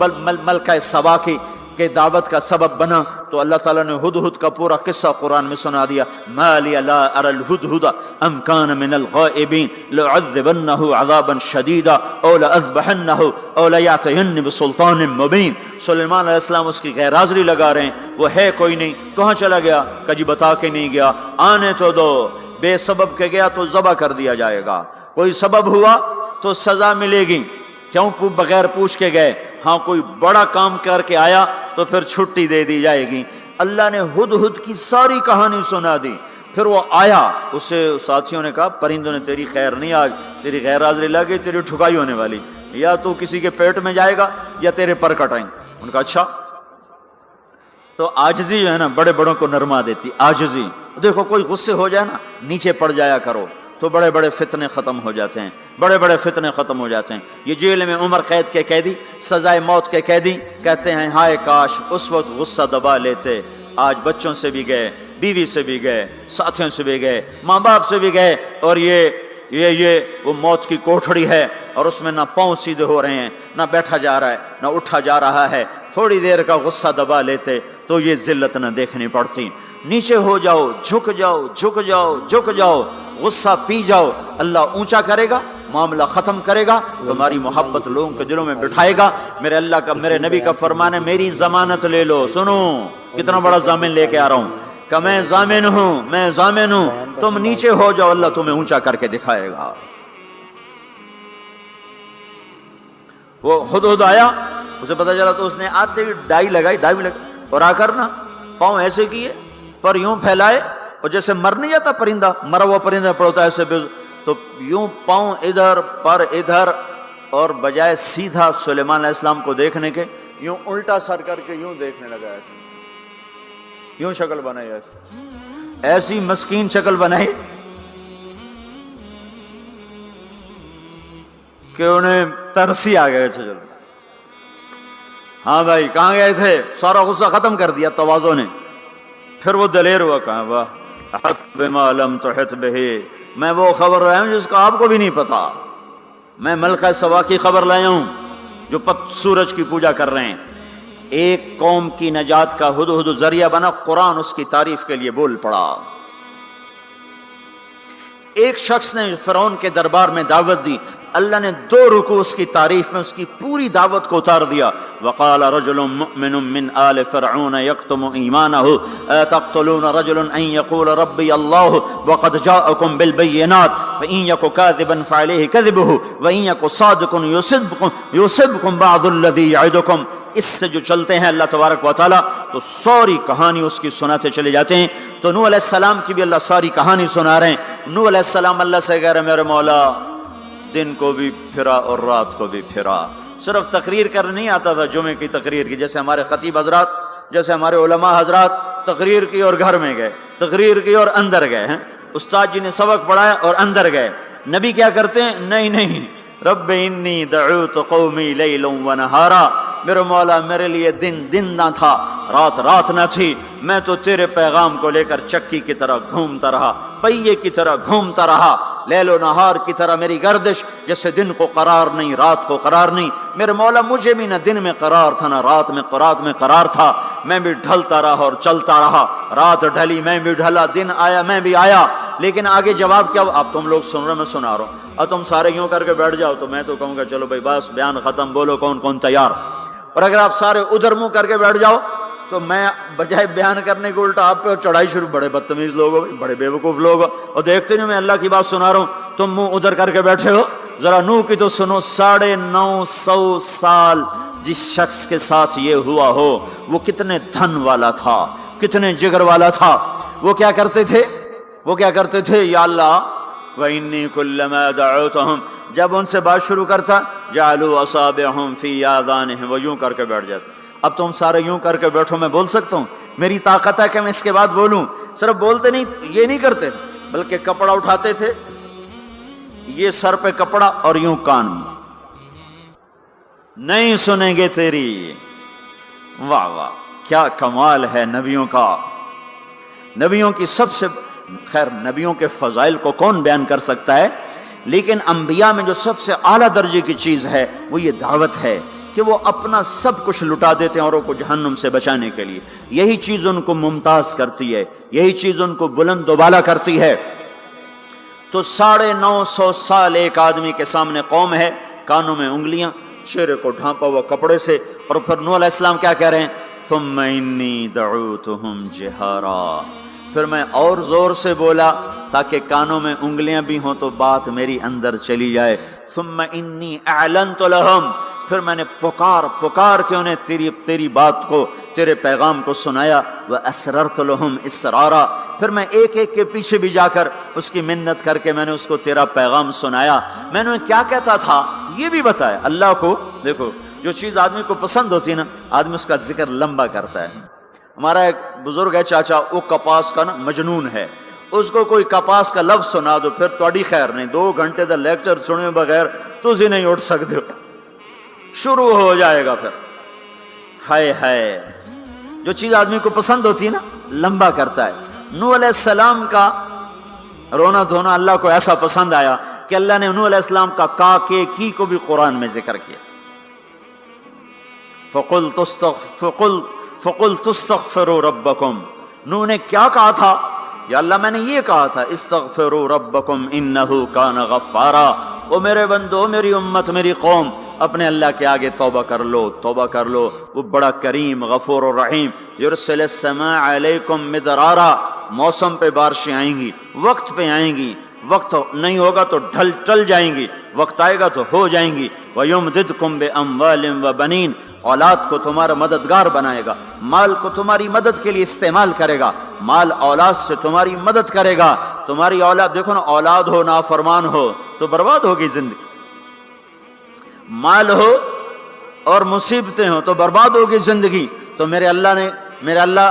ملکہ سبا کی کہ دعوت کا سبب بنا تو اللہ تعالیٰ نے ہدہد کا پورا قصہ قرآن میں سنا دیا۔ ما لی لا اری الہدہد ام کان من الغائبین لأعذبنہ عذابا شدیدا او لأذبحنہ او لیأتینی بسلطان مبین۔ سلیمان علیہ السلام اس کی غیر حاضری لگا رہے ہیں، وہ ہے کوئی نہیں، کہاں چلا گیا؟ کہ جی بتا کے نہیں گیا، آنے تو دو، بے سبب کے گیا تو ذبح کر دیا جائے گا، کوئی سبب ہوا تو سزا ملے گی، کیوں بغیر پوچھ کے گئے؟ ہاں کوئی بڑا کام کر کے آیا تو پھر چھٹی دے دی جائے گی۔ اللہ نے ہدہد کی ساری کہانی سنا دی۔ پھر وہ آیا، اسے ساتھیوں نے کہا پرندوں نے تیری خیر نہیں، آج تیری غیر حاضری لگی، تیری ٹھکائی ہونے والی، یا تو کسی کے پیٹ میں جائے گا یا تیرے پر کٹائیں۔ ان کا اچھا۔ تو عاجزی جو ہے نا بڑے بڑوں کو نرما دیتی، عاجزی۔ دیکھو کوئی غصے ہو جائے نا نیچے پڑ جایا کرو، تو بڑے بڑے فتنے ختم ہو جاتے ہیں، بڑے بڑے فتنے ختم ہو جاتے ہیں۔ یہ جیل میں عمر قید کے قیدی، سزائے موت کے قیدی کہتے ہیں ہائے کاش اس وقت غصہ دبا لیتے، آج بچوں سے بھی گئے، بیوی سے بھی گئے، ساتھیوں سے بھی گئے، ماں باپ سے بھی گئے، اور یہ وہ موت کی کوٹھڑی ہے، اور اس میں نہ پاؤں سیدھے ہو رہے ہیں، نہ بیٹھا جا رہا ہے، نہ اٹھا جا رہا ہے۔ تھوڑی دیر کا غصہ دبا لیتے تو یہ ذلت نہ دیکھنی پڑتی۔ نیچے ہو جاؤ، جھک جاؤ، جھک جاؤ، جھک جاؤ، غصہ پی جاؤ، اللہ اونچا کرے گا، معاملہ ختم کرے گا، تمہاری محبت لوگوں کے دلوں میں بٹھائے گا۔ میرے اللہ کا، میرے نبی کا فرمان ہے میری ضمانت لے لو۔ سنو کتنا بڑا ضامن لے کے آ رہا ہوں کہ میں ضامن ہوں، میں ضامن ہوں، تم نیچے ہو جاؤ، اللہ تمہیں اونچا کر کے دکھائے گا۔ وہ خود آیا، اسے پتا چلا تو اس نے آتے ہی ڈائی لگائی اور آ کر نا پاؤں ایسے کیے، پر یوں پھیلائے، اور جیسے مر نہیں جاتا پرندہ، مرا ہوا پرندہ پڑتا ہے ایسے، تو یوں پاؤں ادھر پر ادھر، اور بجائے سیدھا سلیمان علیہ السلام کو دیکھنے کے یوں الٹا سر کر کے یوں دیکھنے لگا، ایسے یوں شکل بنائی، ایسی مسکین شکل بنائی کہ انہیں ترسی آ گئے۔ چلو ہاں بھائی کہاں گئے تھے؟ سارا غصہ ختم کر دیا تواضع نے۔ پھر وہ دلیر ہوا، کہا واہ احط بما لم تحط بہ، میں وہ خبر لایا ہوں جس کا آپ کو بھی نہیں پتا، میں ملکہ سبا کی خبر لایا ہوں جو سورج کی پوجا کر رہے ہیں۔ ایک قوم کی نجات کا ہدہد ذریعہ بنا، قرآن اس کی تعریف کے لیے بول پڑا۔ ایک شخص نے فرعون کے دربار میں دعوت دی، اللہ نے 2 رکوع اس کی تعریف میں اس کی پوری دعوت کو اتار دیا۔ وقال رجل مؤمن من آل فرعون يكتم ایمانه تقتلون رجلا ان يقول ربي الله وقد جاءكم بالبينات فان يك كاذبا فعليه كذبه وان يك صادقا يصبكم بعض الذي يعدكم۔ اس سے جو چلتے ہیں اللہ تبارک و تعالی تو ساری کہانی اس کی سناتے چلے جاتے ہیں۔ تو نوح علیہ السلام کی بھی اللہ ساری کہانی سنا رہے ہیں۔ نوح علیہ السلام اللہ سے کہہ رہے میرے مولا دن کو بھی پھرا اور رات کو بھی پھرا۔ صرف تقریر کرنے نہیں آتا تھا، جمعے کی تقریر کی، جیسے ہمارے خطیب حضرات، جیسے ہمارے علماء حضرات تقریر کی اور گھر میں گئے، تقریر کی اور اندر گئے ہیں، استاد جی نے سبق پڑھایا اور اندر گئے۔ نبی کیا کرتے ہیں؟ نہیں، رب انی دعوت قومی لیلا ونہارا، میرے مولا میرے لیے دن نہ تھا، رات نہ تھی، میں تو تیرے پیغام کو لے کر چکی کی طرح گھومتا رہا، پہیے کی طرح گھومتا رہا، لیل و نہار کی طرح میری گردش، جیسے دن کو قرار نہیں رات کو قرار نہیں۔ میرے مولا مجھے بھی نہ دن میں قرار تھا نہ رات میں قرار تھا، میں بھی ڈھلتا رہا اور چلتا رہا، رات ڈھلی میں بھی ڈھلا، دن آیا میں بھی آیا۔ لیکن آگے جواب کیا؟ اب تم لوگ سن رہے میں سنا رہا ہوں، اب تم سارے یوں کر کے بیٹھ جاؤ تو میں تو کہوں گا چلو بھائی بس بیان ختم، بولو کون تیار۔ اور اگر آپ سارے ادھر منہ کر کے بیٹھ جاؤ تو میں بجائے بیان کرنے کو الٹا آپ پہ چڑھائی شروع، بڑے بدتمیز لوگ ہو، بڑے بے وقوف لوگ ہو، اور دیکھتے نہیں میں اللہ کی بات سنا رہا ہوں، تم منہ ادھر کر کے بیٹھے ہو۔ ذرا نوح کی تو سنو، 950 سال جس شخص کے ساتھ یہ ہوا ہو وہ کتنے دھن والا تھا، کتنے جگر والا تھا۔ وہ کیا کرتے تھے؟ یا اللہ وَإِنِّي كُلَّمَا دَعَوْتُهُمْ، جب ان سے بات شروع کرتا جَعَلُوا أَصَابِعَهُمْ فِي آذَانِهِمْ، وہ یوں کر کے بیٹھ جاتے۔ اب تم سارے یوں کر کے بیٹھو، میں بول سکتا ہوں، میری طاقت ہے کہ میں اس کے بعد بولوں۔ صرف بولتے نہیں، یہ نہیں کرتے، بلکہ کپڑا اٹھاتے تھے، یہ سر پہ کپڑا اور یوں کان میں، نہیں سنیں گے تیری۔ واہ واہ کیا کمال ہے نبیوں کا، نبیوں کی سب سے، خیر نبیوں کے فضائل کو کون بیان کر سکتا ہے، لیکن انبیاء میں جو سب سے اعلیٰ درجے کی چیز ہے وہ یہ دعوت ہے کہ وہ اپنا سب کچھ لٹا دیتے ہیں اوروں کو جہنم سے بچانے کے لیے۔ یہی چیز ان کو ممتاز کرتی ہے، یہی چیز ان کو بلند و بالا کرتی ہے۔ تو 950 سال ایک آدمی کے سامنے قوم ہے، کانوں میں انگلیاں، چہرے کو ڈھانپا ہوا کپڑے سے، اور پھر نوح علیہ السلام کیا کہہ رہے ہیں؟ ثم انی دعوتہم جہارا، پھر میں اور زور سے بولا تاکہ کانوں میں انگلیاں بھی ہوں تو بات میری اندر چلی جائے۔ ثم انی اعلنت لہم، پھر میں نے پکار کے انہیں تیری بات کو، تیرے پیغام کو سنایا۔ وَأَسْرَرْتُ لَهُمْ إِسْرَارًا، پھر میں ایک کے پیچھے بھی جا کر اس کی منت کر کے میں نے اس کو تیرا پیغام سنایا۔ میں نے کیا کہتا تھا یہ بھی بتایا۔ اللہ کو دیکھو، جو چیز آدمی کو پسند ہوتی ہے نا، آدمی اس کا ذکر لمبا کرتا ہے۔ ہمارا ایک بزرگ ہے چاچا، وہ کپاس کا نا مجنون ہے، اس کو کوئی کپاس کا لفظ سنا دو پھر تھوڑی خیر نہیں، 2 گھنٹے دا لیکچر سنے بغیر تسی نہیں اٹھ سکتے ہو، شروع ہو جائے گا پھر۔ ہائے ہائے، جو چیز آدمی کو پسند ہوتی ہے نا لمبا کرتا ہے۔ نوح علیہ السلام کا رونا دھونا اللہ کو ایسا پسند آیا کہ اللہ نے نوح علیہ السلام کا کا کے کی کو بھی قرآن میں ذکر کیا۔ فَقُلْتُ اسْتَغْفِرُوا رَبَّكُمْ، نوح نے کیا کہا تھا؟ یا اللہ میں نے یہ کہا تھا استغفروا ربکم انہ کان غفارا، او میرے بندو، میری امت، میری قوم، اپنے اللہ کے آگے توبہ کر لو، توبہ کر لو، وہ بڑا کریم غفور الرحیم۔ یرسل السماء علیکم مدرارا، موسم پہ بارشیں آئیں گی، وقت پہ آئیں گی، وقت نہیں ہوگا تو ٹل جائیں گی، وقت آئے گا تو ہو جائیں گی۔ وَيُمْدِدْكُمْ بِأَمْوَالٍ وَبَنِينَ، اولاد کو تمہارا مددگار بنائے گا، مال کو تمہاری مدد کے لیے استعمال کرے گا، مال اولاد سے تمہاری مدد کرے گا۔ تمہاری اولاد، دیکھو نا، اولاد ہو نافرمان ہو تو برباد ہوگی زندگی، مال ہو اور مصیبتیں ہو تو برباد ہوگی زندگی۔ تو میرے اللہ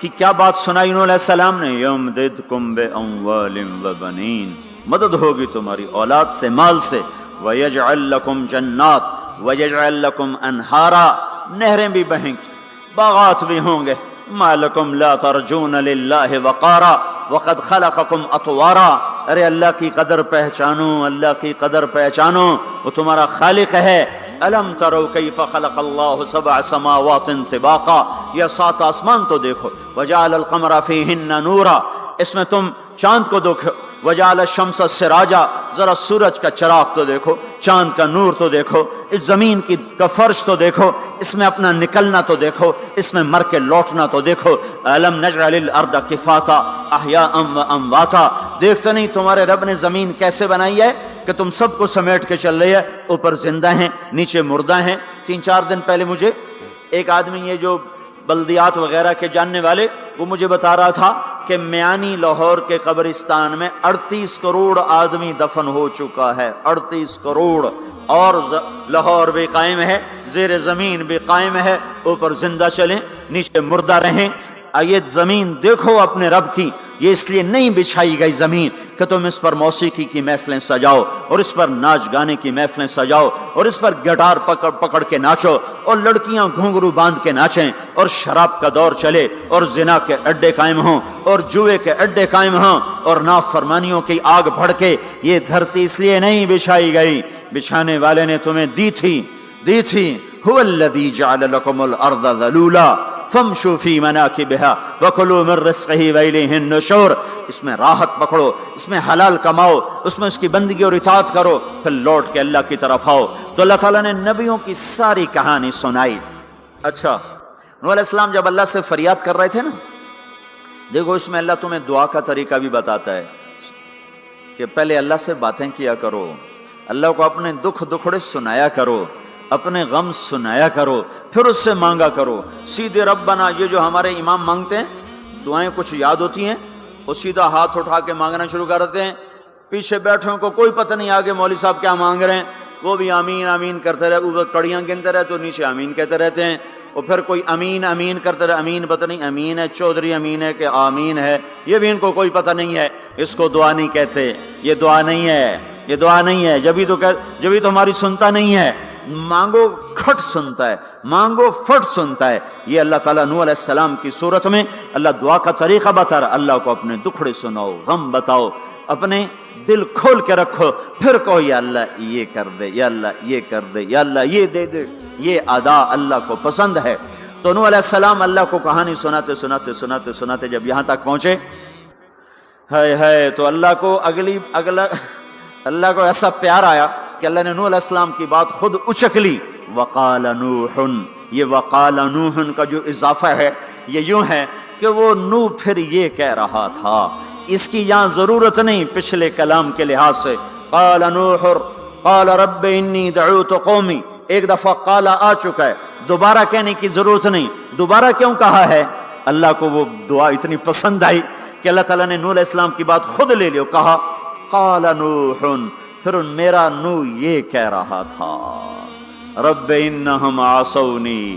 کی کیا بات سنائی انہوں علیہ السلام نے؟ یمددکم باموال وبنین، مدد ہوگی تمہاری اولاد سے، مال سے۔ ویجعل لکم جنات ویجعل لکم انہارا، نہریں بھی بہیں گی، باغات بھی ہوں گے۔ ما لکم لا ترجون للہ وقارا وقد خلقکم اطوارا، ارے اللہ کی قدر پہچانو، اللہ کی قدر پہچانو، وہ تمہارا خالق ہے۔ الم تروا کیف خلق اللہ 7 سماوات طباقا، یہ 7 آسمان تو دیکھو۔ وجعل القمر فیہن نورا، اس میں تم چاند کو دیکھو۔ وجعل الشمس سراجا، ذرا سورج کا چراغ تو دیکھو، چاند کا نور تو دیکھو، اس زمین کا فرش تو دیکھو، اس میں اپنا نکلنا تو دیکھو، اس میں مر کے لوٹنا تو دیکھو۔ الم نجعل الارض کفاتا احیاء وامواتا، دیکھتے نہیں تمہارے رب نے زمین کیسے بنائی ہے کہ تم سب کو سمیٹ کے چل رہی ہے، اوپر زندہ ہیں نیچے مردہ ہیں۔ 3-4 دن پہلے مجھے ایک آدمی، یہ جو بلدیات وغیرہ کے جاننے والے، وہ مجھے بتا رہا تھا کہ میانی لاہور کے قبرستان میں 38 کروڑ آدمی دفن ہو چکا ہے، 38 کروڑ، اور لاہور بھی قائم ہے، زیر زمین بھی قائم ہے، اوپر زندہ چلیں نیچے مردہ رہیں۔ یہ زمین دیکھو اپنے رب کی، یہ اس لیے نہیں بچھائی گئی زمین کہ تم اس پر موسیقی کی محفلیں سجاؤ اور اس پر ناچ گانے کی محفلیں سجاؤ اور اس پر گٹار پکڑ کے ناچو اور لڑکیاں گھنگرو باندھ کے ناچیں اور شراب کا دور چلے اور زنا کے اڈے قائم ہوں اور جوئے کے اڈے قائم ہوں اور نافرمانیوں کی آگ بھڑکے۔ یہ دھرتی اس لیے نہیں بچھائی گئی، بچھانے والے نے تمہیں دی تھی۔ هو الذی جعل لکم الارض ذلولا فامشوا فی مناکبہا وکلوا من رزقہ والیہ النشور، اس میں راحت پکڑو، اس میں حلال کماؤ، اس میں اس کی بندگی اور اطاعت کرو، پھر لوٹ کے اللہ کی طرف آؤ۔ تو اللہ تعالیٰ نے نبیوں کی ساری کہانی سنائی۔ اچھا، نوح علیہ السلام جب اللہ سے فریاد کر رہے تھے نا، دیکھو اس میں اللہ تمہیں دعا کا طریقہ بھی بتاتا ہے کہ پہلے اللہ سے باتیں کیا کرو، اللہ کو اپنے دکھڑے سنایا کرو، اپنے غم سنایا کرو، پھر اس سے مانگا کرو۔ سیدھے ربنا، یہ جو ہمارے امام مانگتے ہیں دعائیں کچھ یاد ہوتی ہیں، وہ سیدھا ہاتھ اٹھا کے مانگنا شروع کرتے ہیں، پیچھے بیٹھوں کو کوئی پتہ نہیں آگے مولوی صاحب کیا مانگ رہے ہیں، وہ بھی آمین آمین کرتے رہے، اوپر کڑیاں گنتے رہے تو نیچے آمین کہتے رہتے ہیں، اور پھر کوئی امین امین کرتے رہے، امین پتہ نہیں امین ہے چودھری امین ہے کہ آمین ہے، یہ بھی ان کو کوئی پتہ نہیں ہے، اس کو دعا نہیں کہتے، یہ دعا نہیں ہے، یہ دعا نہیں ہے، جبھی تو ہماری سنتا نہیں ہے۔ مانگو کھٹ سنتا ہے، مانگو فٹ سنتا ہے۔ یہ اللہ تعالیٰ نوح علیہ السلام کی صورت میں اللہ دعا کا طریقہ بتا رہا، اللہ کو اپنے دکھڑے سناؤ، غم بتاؤ، اپنے دل کھول کے رکھو، پھر کہو یا اللہ یہ کر دے، یا اللہ یہ کر دے، یا اللہ یہ دے دے۔ یہ ادا اللہ کو پسند ہے۔ تو نوح علیہ السلام اللہ کو کہانی سناتے جب یہاں تک پہنچے، ہائے تو اللہ کو اللہ کو ایسا پیار آیا کہ اللہ نے نوح علیہ السلام کی بات خود اچک لی۔ وقال نوح، یہ وقال نوح کا جو اضافہ ہے یہ یوں ہے کہ وہ نوح پھر یہ کہہ رہا تھا، اس کی یہاں ضرورت نہیں پچھلے کلام کے لحاظ سے۔ قال نوح قال رب انی دعوت قومی، ایک دفعہ قال آ چکا ہے، دوبارہ کہنے کی ضرورت نہیں۔ دوبارہ کیوں کہا ہے؟ اللہ کو وہ دعا اتنی پسند آئی کہ اللہ تعالیٰ نے نوح علیہ السلام کی بات خود لے لیا، کہا قال نوح، پھر میرا نوح یہ کہہ رہا تھا رب انہم عصونی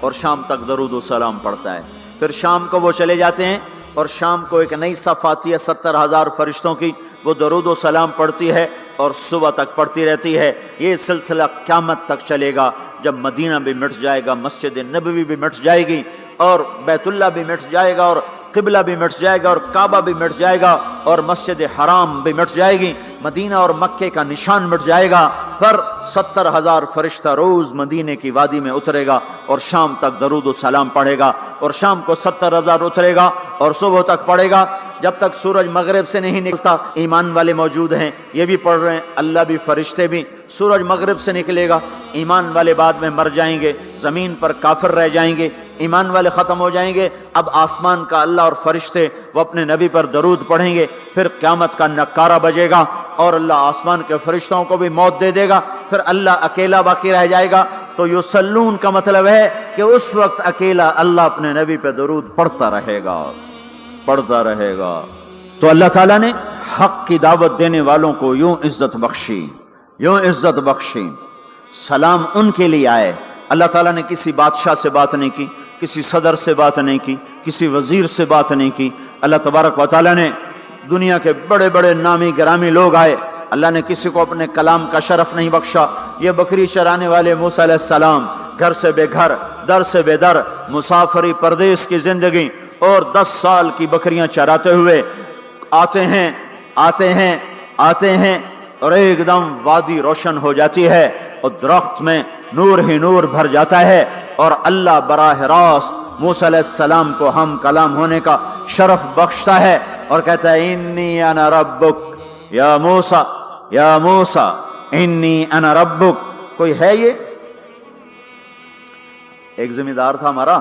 اور شام تک درود و سلام پڑھتا ہے. پھر شام کو وہ چلے جاتے ہیں اور شام کو ایک نئی صف آتی ہے 70,000 فرشتوں کی, وہ درود و سلام پڑھتی ہے اور صبح تک پڑھتی رہتی ہے. یہ سلسلہ قیامت تک چلے گا. جب مدینہ بھی مٹ جائے گا, مسجد نبوی بھی مٹ جائے گی, اور بیت اللہ بھی مٹ جائے گا, اور قبلہ بھی مٹ جائے گا, اور کعبہ بھی مٹ جائے گا, اور مسجد حرام بھی مٹ جائے گی, مدینہ اور مکے کا نشان مٹ جائے گا. پر 70,000 فرشتہ روز مدینے کی وادی میں اترے گا اور شام تک درود و سلام پڑھے گا, اور شام کو 70,000 اترے گا اور صبح تک پڑھے گا. جب تک سورج مغرب سے نہیں نکلتا ایمان والے موجود ہیں, یہ بھی پڑھ رہے ہیں, اللہ بھی فرشتے بھی. سورج مغرب سے نکلے گا, ایمان والے بعد میں مر جائیں گے, زمین پر کافر رہ جائیں گے, ایمان والے ختم ہو جائیں گے. اب آسمان کا اللہ اور فرشتے وہ اپنے نبی پر درود پڑھیں گے. پھر قیامت کا نکارہ بجے گا اور اللہ آسمان کے فرشتوں کو بھی موت دے دے گا. پھر اللہ اکیلا باقی رہ جائے گا. تو یصلون کا مطلب ہے کہ اس وقت اکیلا اللہ اپنے نبی پہ درود پڑھتا رہے گا, پڑھتا رہے گا. تو اللہ تعالیٰ نے حق کی دعوت دینے والوں کو یوں عزت بخشی, یوں عزت بخشی. سلام ان کے لیے آئے. اللہ تعالیٰ نے کسی بادشاہ سے بات نہیں کی, کسی صدر سے بات نہیں کی, کسی وزیر سے بات نہیں کی. اللہ تبارک و تعالیٰ نے دنیا کے بڑے بڑے نامی گرامی لوگ آئے, اللہ نے کسی کو اپنے کلام کا شرف نہیں بخشا. یہ بکری چرانے والے موسیٰ علیہ السلام, گھر سے بے گھر, در سے بے در, مسافری پردیس کی زندگی, اور 10 سال کی بکریاں چراتے ہوئے آتے ہیں, آتے ہیں, آتے ہیں, اور ایک دم وادی روشن ہو جاتی ہے اور درخت میں نور ہی نور بھر جاتا ہے, اور اللہ براہ راست موسیٰ علیہ السلام کو ہم کلام ہونے کا شرف بخشتا ہے اور کہتا ہے انی انا ربک یا موسیٰ, یا موسیٰ انی انا ربک. کوئی ہے یہ؟ ایک ذمہ دار تھا ہمارا,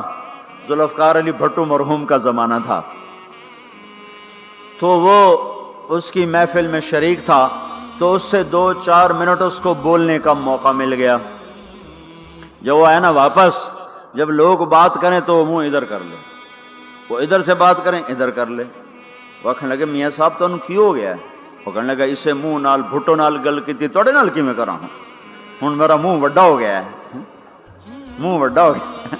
ذوالفقار علی بھٹو مرحوم کا زمانہ تھا, تو وہ اس کی محفل میں شریک تھا, تو اس سے 2-4 منٹ اس کو بولنے کا موقع مل گیا. جب وہ آیا نا واپس, جب لوگ بات کریں تو وہ منہ ادھر کر لے, وہ ادھر سے بات کریں ادھر کر لے. وہ کہنے لگے میاں صاحب تو انہوں کی ہو گیا ہے؟ وہ کہنے لگا اسے منہ نال بھٹو نال گل کی توڑے نال کی میں کرا ہوں, ہوں میرا منہ وڈا ہو گیا ہے, منہ وڈا ہو گیا,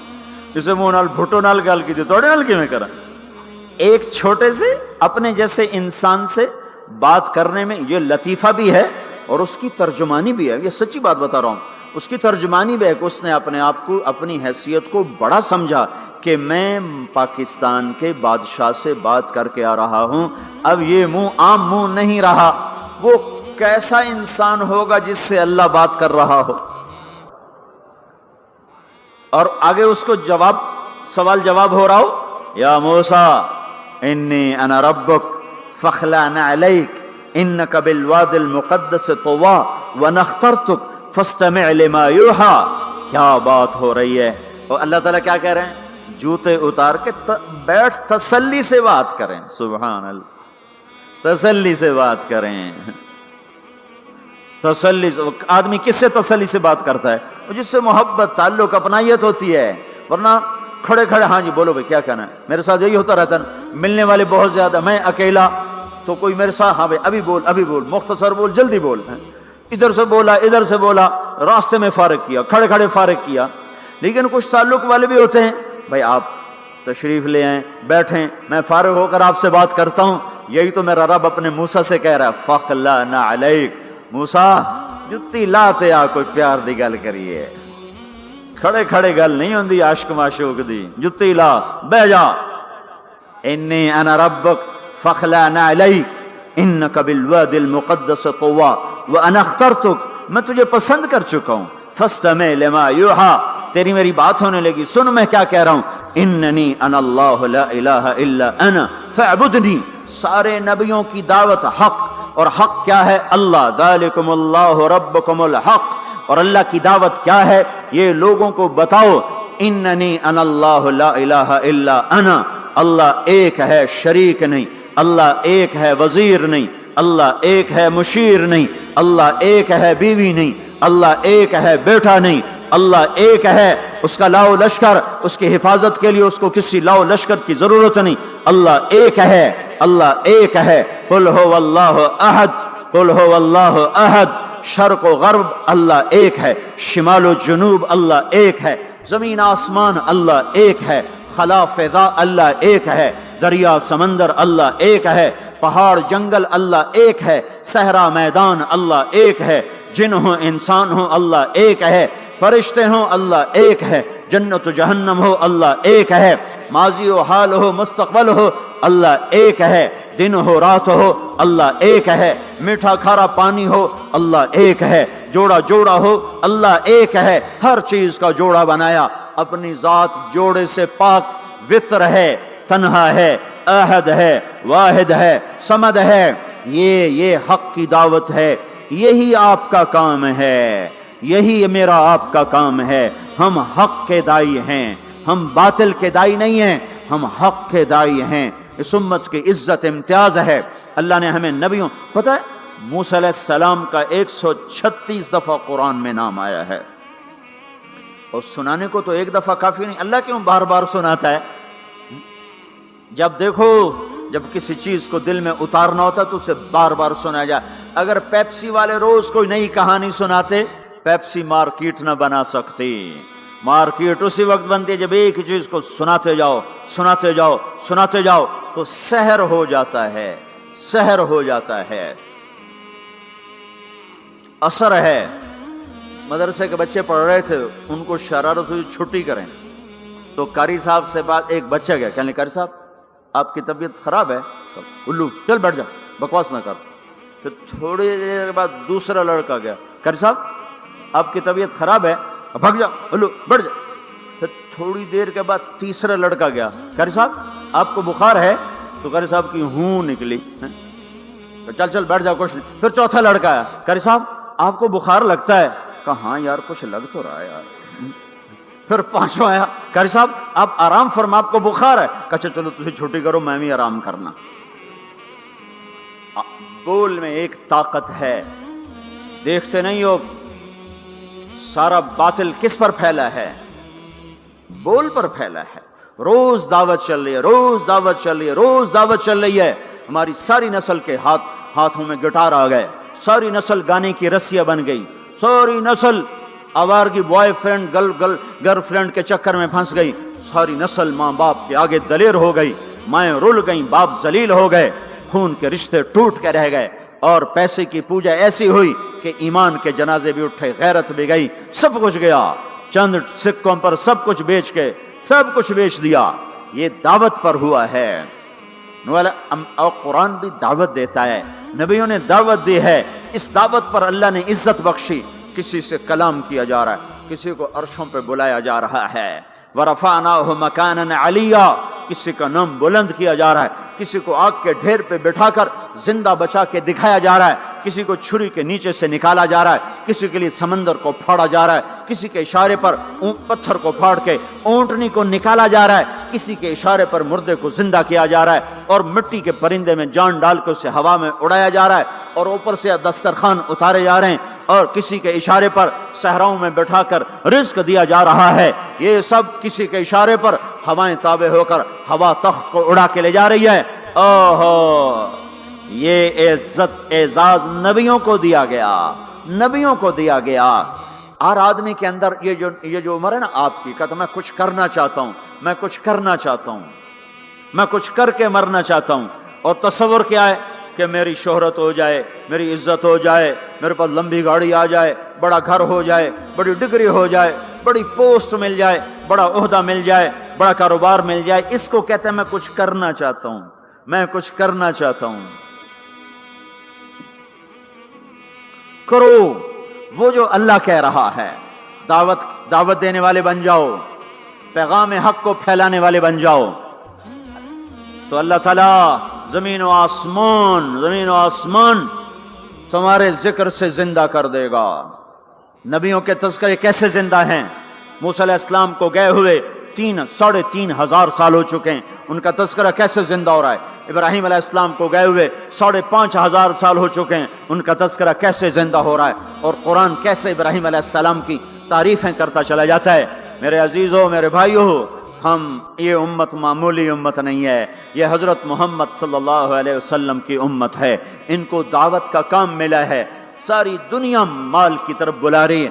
اسے منہ نال بھٹو نال گل کی توڑے نال کی میں کرا. ایک چھوٹے سے اپنے جیسے انسان سے بات کرنے میں یہ لطیفہ بھی ہے اور اس کی ترجمانی بھی ہے. یہ سچی بات بتا رہا ہوں, اس کی ترجمانی بھی ہے کہ اس نے اپنے آپ کو, اپنی حیثیت کو بڑا سمجھا کہ میں پاکستان کے بادشاہ سے بات کر کے آ رہا ہوں, اب یہ منہ عام منہ نہیں رہا. وہ کیسا انسان ہوگا جس سے اللہ بات کر رہا ہو. اور آگے اس کو جواب, سوال جواب ہو رہا ہو, یا موسیٰ انی انا ربک فاخلع نعلیک انک بالواد المقدس طوی وانا اخترتک فاستمع لما یوحی. کیا بات ہو رہی ہے. اور اللہ تعالیٰ کیا کہہ رہے ہیں؟ جوتے اتار کے بیٹھ, تسلی سے بات کریں. سبحان اللہ, تسلی سے بات کریں. تسلی سے. آدمی کس سے تسلی سے بات کرتا ہے؟ جس سے محبت, تعلق, اپنائیت ہوتی ہے. ورنہ کھڑے کھڑے ہاں جی بولو بھائی کیا کہنا ہے. میرے ساتھ یہی ہوتا رہتا ہے, ملنے والے بہت زیادہ, میں اکیلا, تو کوئی میرے ساتھ ہاں بھائی ابھی بول, ابھی بول, مختصر بول, جلدی بول. ادھر سے بولا, ادھر سے بولا, راستے میں فارغ کیا, کھڑے کھڑے فارغ کیا. لیکن کچھ تعلق والے بھی ہوتے ہیں, بھائی آپ تشریف لے آئیں, بیٹھیں, میں فارغ ہو کر آپ سے بات کرتا ہوں. یہی تو میرا رب اپنے موسیٰ سے کہہ رہا ہے, فاخلع نعلیک. موسیٰ جتی لاتے آ, کوئی پیار دی گل کریے, کھڑے کھڑے گل نہیں ہوندی عاشق معشوق دی. جتی لا, بہ جا. انی انا ربک فاخلع نعلیک انک بالواد المقدس طوی وانا اخترتک. میں تجھے پسند کر چکا ہوں. فاستمع لما یوحی, تیری میری بات ہونے لگی, سن میں کیا کہہ رہا ہوں. اننی انا اللہ لا الہ الا انا فاعبدنی. سارے نبیوں کی دعوت حق, اور حق کیا ہے؟ اللہ. ذالکم اللہ ربکم الحق. اور اللہ کی دعوت کیا ہے یہ لوگوں کو بتاؤ. اننی انا اللہ لا الہ الا انا. اللہ ایک ہے, شریک نہیں. اللہ ایک ہے, وزیر نہیں. اللہ ایک ہے, مشیر نہیں. اللہ ایک ہے, بیوی نہیں. اللہ ایک ہے, بیٹا نہیں. اللہ ایک ہے, اس کا لاؤ لشکر, اس کی حفاظت کے لیے اس کو کسی لاؤ لشکر کی ضرورت نہیں. اللہ ایک ہے, اللہ ایک ہے. قل هو اللہ احد, قل هو اللہ احد. شرق و غرب اللہ ایک ہے, شمال و جنوب اللہ ایک ہے. زمین آسمان اللہ ایک ہے، خلا فضا اللہ ایک ہے، دریا سمندر اللہ ایک ہے، پہاڑ جنگل اللہ ایک ہے، صحرا میدان اللہ ایک ہے، جن ہو انسان ہو اللہ ایک ہے، فرشتے ہوں اللہ ایک ہے، جنت و جہنم ہو اللہ ایک ہے، ماضی و حال ہو مستقبل ہو اللہ ایک ہے، دن ہو رات ہو اللہ ایک ہے، میٹھا کھارا پانی ہو اللہ ایک ہے، جوڑا جوڑا ہو اللہ ایک ہے، ہر چیز کا جوڑا بنایا، اپنی ذات جوڑے سے پاک، وطر ہے، تنہا ہے، احد ہے، واحد ہے، صمد ہے۔ یہ حق کی دعوت ہے، یہی آپ کا کام ہے، یہی میرا آپ کا کام ہے۔ ہم حق کے دائی ہیں، ہم باطل کے دائی نہیں ہیں، ہم حق کے دائی ہیں۔ اس امت کی عزت امتیاز ہے۔ اللہ نے ہمیں نبیوں، پتہ ہے موسیٰ علیہ السلام کا 136 دفعہ قرآن میں نام آیا ہے، اور سنانے کو تو ایک دفعہ کافی نہیں، اللہ کیوں بار بار سناتا ہے؟ جب دیکھو، جب کسی چیز کو دل میں اتارنا ہوتا تو اسے بار بار سنایا جائے۔ اگر پیپسی والے روز کوئی نئی کہانی سناتے، پیپسی مارکیٹ نہ بنا سکتی۔ مارکیٹ اسی وقت بنتی ہے جب ایک چیز کو سناتے جاؤ، سناتے جاؤ، سناتے جاؤ، تو سحر ہو جاتا ہے، سحر ہو جاتا ہے، اثر ہے۔ مدرسے کے بچے پڑھ رہے تھے، ان کو شرارت ہوئی چھٹی کریں، تو قاری صاحب سے بات، ایک بچہ گیا، کہنے قاری صاحب آپ کی طبیعت خراب ہے؟ الو چل بیٹھ جا، بکواس نہ کر۔ پھر تھوڑی دیر بعد دوسرا لڑکا گیا، قاری صاحب آپ کی طبیعت خراب ہے؟ بھگ جا، الو بیٹھ جا۔ پھر تھوڑی دیر کے بعد تیسرا لڑکا گیا، قاری صاحب آپ کو بخار ہے؟ تو قاری صاحب کی ہوں نکلی، چل چل بیٹھ جا، کچھ نہیں۔ پھر چوتھا لڑکا آیا، قاری صاحب آپ کو بخار لگتا ہے؟ کہا ہاں یار کچھ لگ تو رہا ہے یار۔ پھر پانچواں آیا، قاری صاحب آپ آرام فرما، آپ کو بخار ہے؟ کہا چلو تجھے چھٹی کرو، میں بھی آرام کرنا۔ بول میں ایک طاقت ہے، دیکھتے نہیں ہو سارا باطل کس پر پھیلا ہے؟ بول پر پھیلا ہے۔ روز دعوت چل رہی ہے، روز دعوت چل رہی ہے، روز دعوت چل رہی ہے۔ ہماری ساری نسل کے ہاتھوں میں گٹار آ گئے، ساری نسل گانے کی رسیاں بن گئی، ساری نسل آوارگی بوائے فرینڈ گرل فرینڈ کے چکر میں پھنس گئی، ساری نسل ماں باپ کے آگے دلیر ہو گئی، مائیں رل گئیں، باپ ذلیل ہو گئے، خون کے رشتے ٹوٹ کے رہ گئے، اور پیسے کی پوجا ایسی ہوئی کہ ایمان کے جنازے بھی اٹھے، غیرت بھی گئی، سب کچھ گیا، چند سکوں پر سب کچھ بیچ کے سب کچھ بیچ دیا۔ یہ دعوت پر ہوا ہے۔ اور قرآن بھی دعوت دیتا ہے، نبیوں نے دعوت دی ہے، اس دعوت پر اللہ نے عزت بخشی۔ کسی سے کلام کیا جا رہا ہے، کسی کو عرشوں پہ بلایا جا رہا ہے، وَرَفَعْنَاهُ مَكَانًا عَلِيًّا، کسی کا نام بلند کیا جا رہا ہے، کسی کو آگ کے ڈھیر پہ بٹھا کر زندہ بچا کے دکھایا جا رہا ہے، کسی کو چھری کے نیچے سے نکالا جا رہا ہے، کسی کے لیے سمندر کو پھاڑا جا رہا ہے، کسی کے اشارے پر پتھر کو پھاڑ کے اونٹنی کو نکالا جا رہا ہے، کسی کے اشارے پر مردے کو زندہ کیا جا رہا ہے، اور مٹی کے پرندے میں جان ڈال کے اسے ہوا میں اڑایا جا رہا ہے، اور اوپر سے دسترخوان اتارے جا رہے ہیں، اور کسی کے اشارے پر صحراؤں میں بٹھا کر رزق دیا جا رہا ہے۔ یہ سب کسی کے اشارے پر ہوائیں تابع ہو کر ہوا تخت کو اڑا کے لے جا رہی ہے۔ اوہو، یہ عزت اعزاز نبیوں کو دیا گیا، نبیوں کو دیا گیا۔ ہر آدمی کے اندر یہ جو عمر ہے نا آپ کی، کہتا میں کچھ کرنا چاہتا ہوں، میں کچھ کرنا چاہتا ہوں، میں کچھ کر کے مرنا چاہتا ہوں۔ اور تصور کیا ہے کہ میری شہرت ہو جائے، میری عزت ہو جائے، میرے پاس لمبی گاڑی آ جائے، بڑا گھر ہو جائے، بڑی ڈگری ہو جائے، بڑی پوسٹ مل جائے، بڑا عہدہ مل جائے، بڑا کاروبار مل جائے، اس کو کہتے ہیں میں کچھ کرنا چاہتا ہوں، میں کچھ کرنا چاہتا ہوں۔ کرو وہ جو اللہ کہہ رہا ہے، دعوت دینے والے بن جاؤ، پیغام حق کو پھیلانے والے بن جاؤ، تو اللہ تعالیٰ زمین و آسمان تمہارے ذکر سے زندہ کر دے گا۔ نبیوں کے تذکرے کیسے زندہ ہیں؟ موسیٰ علیہ السلام کو گئے ہوئے 3,500 سال ہو چکے ہیں، ان کا تذکرہ کیسے زندہ ہو رہا ہے؟ ابراہیم علیہ السلام کو گئے ہوئے 5,500 سال ہو چکے ہیں، ان کا تذکرہ کیسے زندہ ہو رہا ہے؟ اور قرآن کیسے ابراہیم علیہ السلام کی تعریفیں کرتا چلا جاتا ہے۔ میرے عزیزوں، میرے بھائیوں، یہ امت معمولی امت نہیں ہے، یہ حضرت محمد صلی اللہ علیہ وسلم کی امت ہے۔ ان کو دعوت کا کام ملا ہے، ساری دنیا مال کی طرف بلا رہی ہے،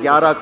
11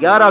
11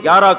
11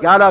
11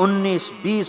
19-20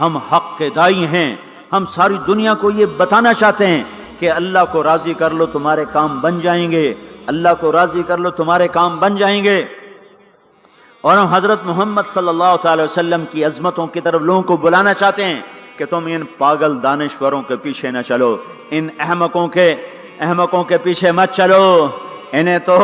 ہم حق کے دائی ہیں، ہم ساری دنیا کو یہ بتانا چاہتے ہیں کہ اللہ کو راضی کر لو تمہارے کام بن جائیں گے، اللہ کو راضی کر لو تمہارے کام بن جائیں گے۔ اور ہم حضرت محمد صلی اللہ تعالی وسلم کی عظمتوں کی طرف لوگوں کو بلانا چاہتے ہیں کہ تم ان پاگل دانشوروں کے پیچھے نہ چلو، ان احمقوں کے پیچھے مت چلو، انہیں تو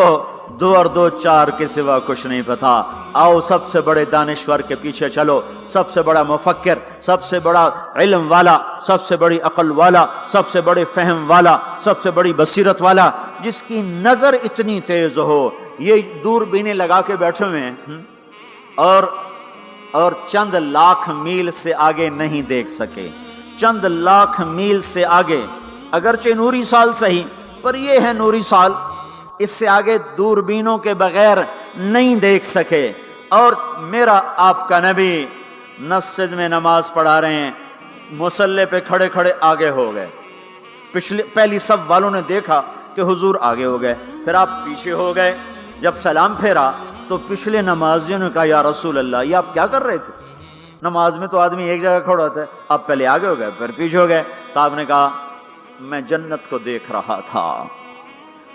2 اور 2 4 کے سوا کچھ نہیں پتا۔ آؤ سب سے بڑے دانشور کے پیچھے چلو، سب سے بڑا مفکر، سب سے بڑا علم والا، سب سے بڑی عقل والا، سب سے بڑے فہم والا، سب سے بڑی بصیرت والا، جس کی نظر اتنی تیز ہو، یہ دوربینیں لگا کے بیٹھے ہوئے ہیں اور چند لاکھ میل سے آگے نہیں دیکھ سکے، چند لاکھ میل سے آگے، اگرچہ نوری سال صحیح پر یہ ہے نوری سال، اس سے آگے دوربینوں کے بغیر نہیں دیکھ سکے۔ اور میرا آپ کا نبی مسجد میں نماز پڑھا رہے ہیں، مصلی پہ کھڑے کھڑے آگے ہو گئے، پہلی صف والوں نے دیکھا کہ حضور آگے ہو گئے، پھر آپ پیچھے ہو گئے، جب سلام پھیرا تو پچھلے نمازیوں نے کہا یا رسول اللہ یہ آپ کیا کر رہے تھے؟ نماز میں تو آدمی ایک جگہ کھڑا ہوتا ہے، آپ پہلے آگے ہو گئے پھر پیچھے ہو گئے۔ تو آپ نے کہا میں جنت کو دیکھ رہا تھا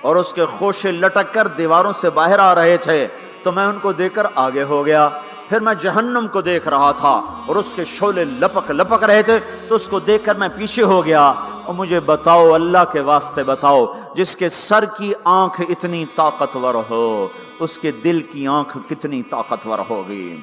اور اس کے خوشے لٹک کر دیواروں سے باہر آ رہے تھے تو میں ان کو دیکھ کر آگے ہو گیا، پھر میں جہنم کو دیکھ رہا تھا اور اس کے شعلے لپک رہے تھے تو اس کو دیکھ کر میں پیچھے ہو گیا۔ اور مجھے بتاؤ، اللہ کے واسطے بتاؤ، جس کے سر کی آنکھ اتنی طاقتور ہو اس کے دل کی آنکھ کتنی طاقتور ہوگی؟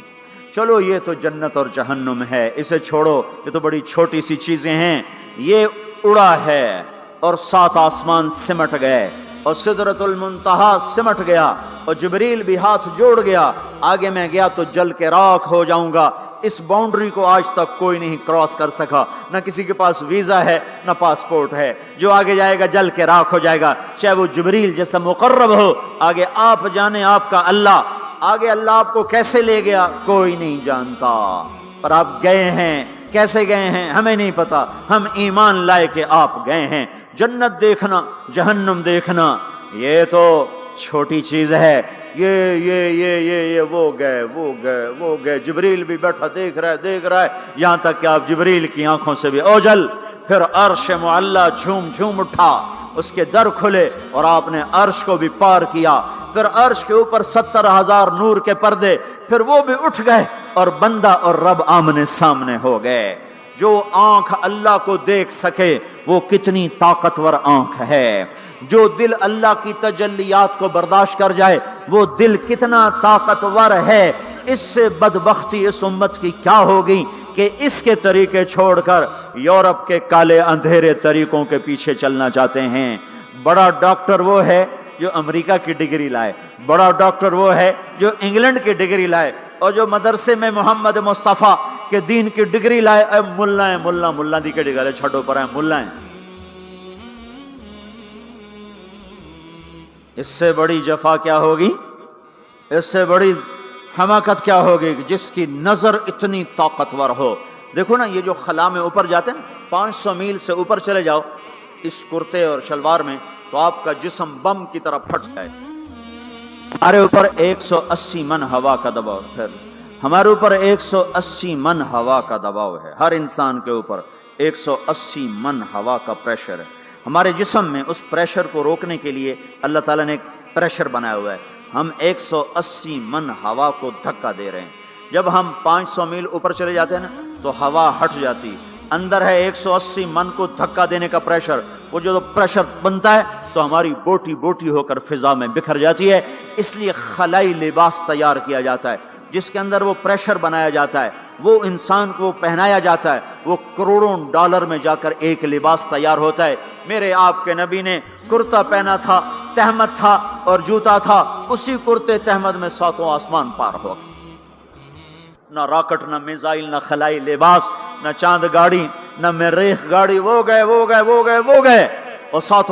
چلو یہ تو جنت اور جہنم ہے، اسے چھوڑو، یہ تو بڑی چھوٹی سی چیزیں ہیں۔ یہ اڑا ہے اور 7 آسمان سمٹ گئے اور سدرۃ المنتہا سمٹ گیا اور جبریل بھی ہاتھ جوڑ گیا، آگے میں گیا تو جل کے راکھ ہو جاؤں گا۔ اس باؤنڈری کو آج تک کوئی نہیں کراس کر سکا، نہ کسی کے پاس ویزا ہے نہ پاسپورٹ ہے، جو آگے جائے گا جل کے راکھ ہو جائے گا، چاہے وہ جبریل جیسا مقرب ہو۔ آگے آپ جانے آپ کا اللہ، آگے اللہ آپ کو کیسے لے گیا کوئی نہیں جانتا، پر آپ گئے ہیں، کیسے گئے ہیں ہمیں نہیں پتا، ہم ایمان لائے کہ آپ گئے ہیں۔ جنت دیکھنا، جہنم دیکھنا یہ تو چھوٹی چیز ہے، یہ وہ گئے، جبریل بھی بیٹھا دیکھ رہا ہے، یہاں تک کہ آپ جبریل کی آنکھوں سے بھی اوجل۔ پھر عرش معلا جھوم اٹھا، اس کے در کھلے اور آپ نے عرش کو بھی پار کیا، پھر عرش کے اوپر 70,000 نور کے پردے، پھر وہ بھی اٹھ گئے اور بندہ اور رب آمنے سامنے ہو گئے۔ جو آنکھ اللہ کو دیکھ سکے وہ کتنی طاقتور آنکھ ہے، جو دل اللہ کی تجلیات کو برداشت کر جائے وہ دل کتنا طاقتور ہے۔ اس سے بدبختی اس امت کی کیا ہوگی کہ اس کے طریقے چھوڑ کر یورپ کے کالے اندھیرے طریقوں کے پیچھے چلنا چاہتے ہیں۔ بڑا ڈاکٹر وہ ہے جو امریکہ کی ڈگری لائے، بڑا ڈاکٹر وہ ہے جو انگلینڈ کی ڈگری لائے، اور جو مدرسے میں محمد مصطفیٰ کے دین کی ڈگری لائے، اے ملا دی کے ڈگرے چھٹو پر ہیں ملا ہیں۔ اس سے بڑی جفا کیا ہوگی، اس سے بڑی حماقت کیا ہوگی جس کی نظر اتنی طاقتور ہو۔ دیکھو نا یہ جو خلا میں اوپر جاتے ہیں 500 میل سے اوپر چلے جاؤ اس کرتے اور شلوار میں تو آپ کا جسم بم کی طرح پھٹ جائے۔ ہمارے اوپر 180 من ہوا کا دباؤ، پھر ہمارے اوپر 180 من ہوا کا دباؤ ہے، ہر انسان کے اوپر 180 من ہوا کا پریشر ہے۔ ہمارے جسم میں اس پریشر کو روکنے کے لیے اللہ تعالیٰ نے ایک پریشر بنایا ہوا ہے، ہم 180 من ہوا کو دھکا دے رہے ہیں۔ جب ہم 500 میل اوپر چلے جاتے ہیں نا تو ہوا ہٹ جاتی، اندر ہے 180 من کو دھکا دینے کا پریشر، وہ جو پریشر بنتا ہے تو ہماری بوٹی بوٹی ہو کر فضا میں بکھر جاتی ہے۔ اس لیے خلائی لباس تیار کیا جاتا ہے جس کے اندر وہ پریشر بنایا جاتا ہے، وہ انسان کو پہنایا جاتا ہے، وہ کروڑوں ڈالر میں جا کر ایک لباس تیار ہوتا ہے۔ میرے آپ کے نبی نے کرتا پہنا تھا، تہمت تھا اور جوتا تھا، اسی کرتے تہمت میں 7 آسمان پار ہو، نہ راکٹ، نہ میزائل، نہ خلائی لباس، نہ چاند گاڑی، نہ مریخ گاڑی، وہ گئے اور 7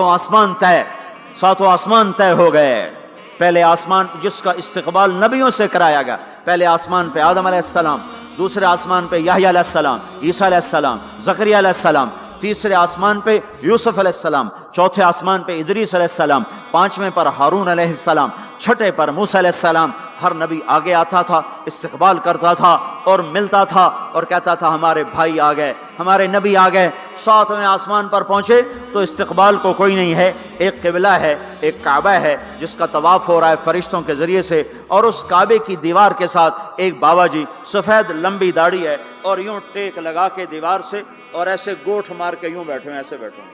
آسمان طے ہو گئے۔ پہلے آسمان جس کا استقبال نبیوں سے کرایا گیا، پہلے آسمان پہ آدم علیہ السلام، دوسرے آسمان پہ یحییٰ علیہ السلام، عیسیٰ علیہ السلام، زکریا علیہ السلام، تیسرے آسمان پہ یوسف علیہ السلام، چوتھے آسمان پہ ادریس علیہ السلام، پانچویں پر ہارون علیہ السلام، چھٹے پر موسیٰ علیہ السلام. ہر نبی آگے آتا تھا، استقبال کرتا تھا اور ملتا تھا اور کہتا تھا ہمارے بھائی آ گئے، ہمارے نبی آ گئے. ساتویں آسمان پر پہنچے تو استقبال کو کوئی نہیں ہے، ایک قبلہ ہے، ایک کعبہ ہے جس کا طواف ہو رہا ہے فرشتوں کے ذریعے سے، اور اس کعبے کی دیوار کے ساتھ ایک بابا جی سفید لمبی داڑھی ہے اور یوں ٹیک لگا کے دیوار سے اور ایسے گوٹھ مار کے یوں بیٹھے ہیں، ایسے بیٹھے ہیں.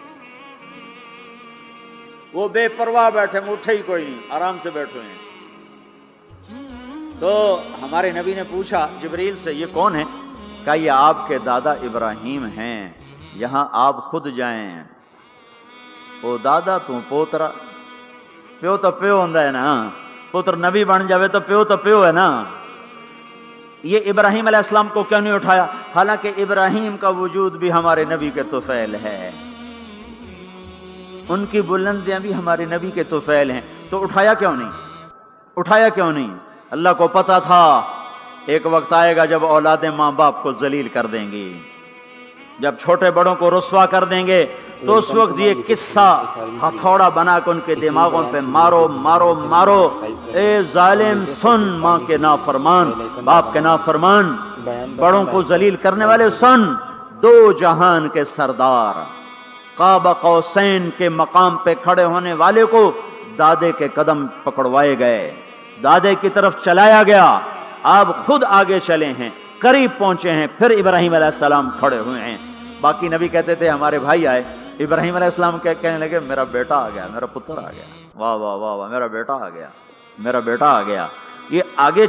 وہ بے پرواہ بیٹھے ہیں، اٹھے ہی کوئی نہیں، آرام سے بیٹھے ہیں. تو ہمارے نبی نے پوچھا جبریل سے یہ کون ہے؟ کہا یہ آپ کے دادا ابراہیم ہیں، یہاں آپ خود جائیں. او دادا تو پوترا، پیو تو پیو ہوندا ہے نا، پتر نبی بن جاوے تو پیو ہے نا. یہ ابراہیم علیہ السلام کو کیوں نہیں اٹھایا؟ حالانکہ ابراہیم کا وجود بھی ہمارے نبی کے طفیل ہے، ان کی بلندیاں بھی ہمارے نبی کے طفیل ہیں. تو اٹھایا کیوں نہیں؟ اللہ کو پتا تھا ایک وقت آئے گا جب اولادیں ماں باپ کو ذلیل کر دیں گی، جب چھوٹے بڑوں کو رسوا کر دیں گے، تو اس وقت یہ قصہ ہتھوڑا بنا کے ان کے دماغوں پہ مارو. اے ظالم سن، ماں کے نافرمان، باپ کے نافرمان، بڑوں کو ذلیل کرنے والے سن. دو جہان کے سردار، قاب قوسین کے مقام پہ کھڑے ہونے والے کو دادے کے قدم پکڑوائے گئے، دادے کی طرف چلایا گیا. آپ خود آگے چلے ہیں، قریب پہنچے ہیں، پھر ابراہیم علیہ السلام کھڑے ہوئے ہیں. باقی نبی کہتے تھے ہمارے بھائی آئے، ابراہیم علیہ السلام کہنے لگے میرا بیٹا آ گیا، میرا پتر آ گیا. واہ واہ واہ واہ، میرا بیٹا آ گیا. یہ آگے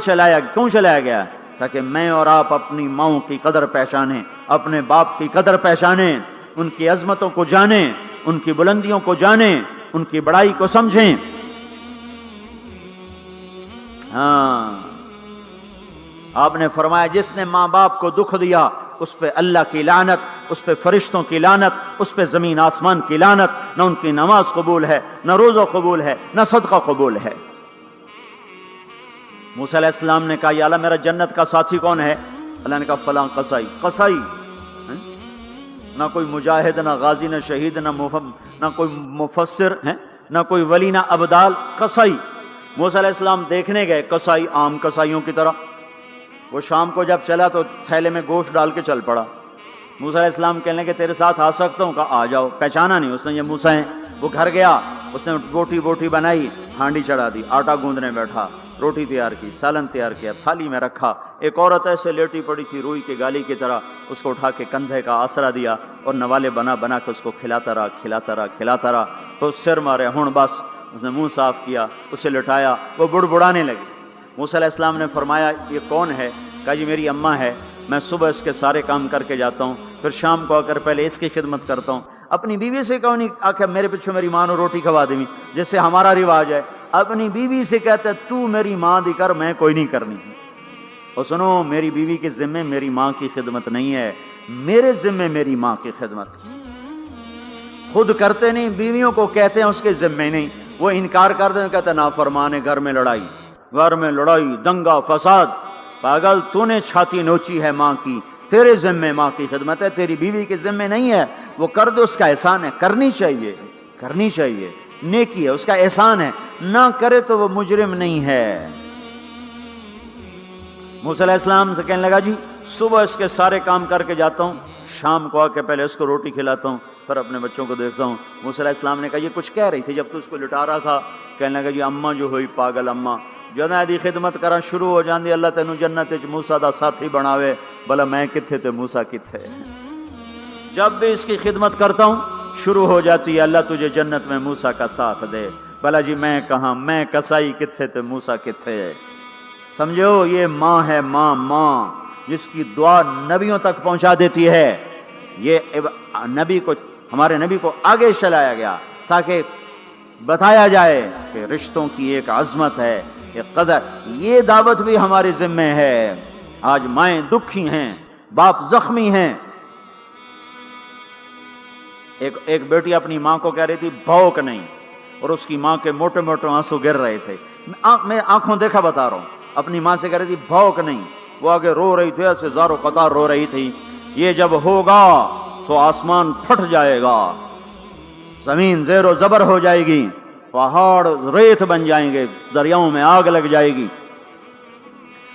کیوں چلایا گیا؟ تاکہ میں اور آپ اپنی ماؤں کی قدر پہچانیں، اپنے باپ کی قدر پہچانیں، ان کی عظمتوں کو جانیں، ان کی بلندیوں کو جانیں، ان کی بڑائی کو سمجھیں. ہاں، آپ نے فرمایا جس نے ماں باپ کو دکھ دیا اس پہ اللہ کی لعنت، اس پہ فرشتوں کی لعنت، اس پہ زمین آسمان کی لعنت. نہ ان کی نماز قبول ہے، نہ روزہ قبول ہے، نہ صدقہ قبول ہے. موسیٰ علیہ السلام نے کہا یا اللہ میرا جنت کا ساتھی کون ہے؟ اللہ نے کہا فلاں قصائی. نہ کوئی مجاہد، نہ غازی، نہ شہید، نہ کوئی مفسر ہے، نہ کوئی ولی، نہ ابدال، قصائی. موسیٰ علیہ السلام دیکھنے گئے، قصائی عام قصائیوں کی طرح. وہ شام کو جب چلا تو تھیلے میں گوشت ڈال کے چل پڑا. موسیٰ علیہ السلام کہنے لگے تیرے ساتھ آ سکتا ہوں؟ کہا آ جاؤ. پہچانا نہیں اس نے یہ موسیٰ ہیں. وہ گھر گیا، اس نے بوٹی بنائی، ہانڈی چڑھا دی، آٹا گوندنے بیٹھا، روٹی تیار کی، سالن تیار کیا، تھالی میں رکھا. ایک عورت ایسے لیٹی پڑی تھی روئی کے گالی کی طرح، اس کو اٹھا کے کندھے کا آسرا دیا اور نوالے بنا کے اس کو کھلاتا رہا. تو سر مارے، ہن بس. اس نے منہ صاف کیا، اسے لٹایا، وہ بڑبڑانے لگی. موسیٰ علیہ السلام نے فرمایا یہ کون ہے؟ کہا جی میری اماں ہے، میں صبح اس کے سارے کام کر کے جاتا ہوں، پھر شام کو آ کر پہلے اس کی خدمت کرتا ہوں. اپنی بیوی سے کہو نہیں آخر میرے پیچھے میری ماں نے روٹی کھوا دیں، جیسے ہمارا رواج ہے. اپنی بیوی سے کہتا ہے تو میری ماں دی کر، میں کوئی نہیں کرنی. اور سنو، میری بیوی کے ذمے میری ماں کی خدمت نہیں ہے، میرے ذمے میری ماں کی خدمت. خود کرتے نہیں، بیویوں کو کہتے ہیں اس کے ذمے نہیں. وہ انکار کر دیں، کہتے ہیں نافرمان، گھر میں لڑائی، دنگا فساد. پاگل، تو نے چھاتی نوچی ہے ماں کی، تیرے ذمے ماں کی خدمت ہے، تیری بیوی کے ذمے نہیں ہے. وہ کر دے، اس کا احسان ہے، کرنی چاہیے، نیکی ہے، اس کا احسان ہے. نہ کرے تو وہ مجرم نہیں ہے. موسیٰ علیہ السلام سے کہنے لگا جی صبح اس کے سارے کام کر کے جاتا ہوں، شام کو آ کے پہلے اس کو روٹی کھلاتا ہوں، پھر اپنے بچوں کو دیکھتا ہوں. موسیٰ علیہ السلام نے کہا یہ کچھ کہہ رہی تھی جب تو اس کو لٹا رہا تھا؟ کہنے لگا جی اماں جو ہوئی پاگل اماں، جدوں دی خدمت کرا شروع ہو جاندی اللہ تینوں جنت وچ موسیٰ دا ساتھی بناوے. بھلا میں کتھے تے موسیٰ کتھے؟ جب بھی اس کی خدمت کرتا ہوں شروع ہو جاتی ہے اللہ تجھے جنت میں موسیٰ کا ساتھ دے. بھلا جی میں کہاں، میں کسائی کتھے تے موسیٰ کتھے؟ سمجھو یہ ماں ہے، ماں جس کی دعا نبیوں تک پہنچا دیتی ہے. یہ ہمارے نبی کو آگے چلایا گیا تاکہ بتایا جائے کہ رشتوں کی ایک عظمت ہے، ایک قدر. یہ دعوت بھی ہمارے ذمہ ہے. آج مائیں دکھی ہیں، باپ زخمی ہیں. ایک بیٹی اپنی ماں کو کہہ رہی تھی بھوک نہیں، اور اس کی ماں کے موٹے موٹے آنسو گر رہے تھے. میں آنکھوں دیکھا بتا رہا ہوں. اپنی ماں سے کہہ رہی تھی بھوک نہیں، وہ آگے رو رہی تھی، ایسے زارو قطار رو رہی تھی. یہ جب ہوگا تو آسمان پھٹ جائے گا، زمین زیر و زبر ہو جائے گی، پہاڑ ریت بن جائیں گے، دریاؤں میں آگ لگ جائے گی۔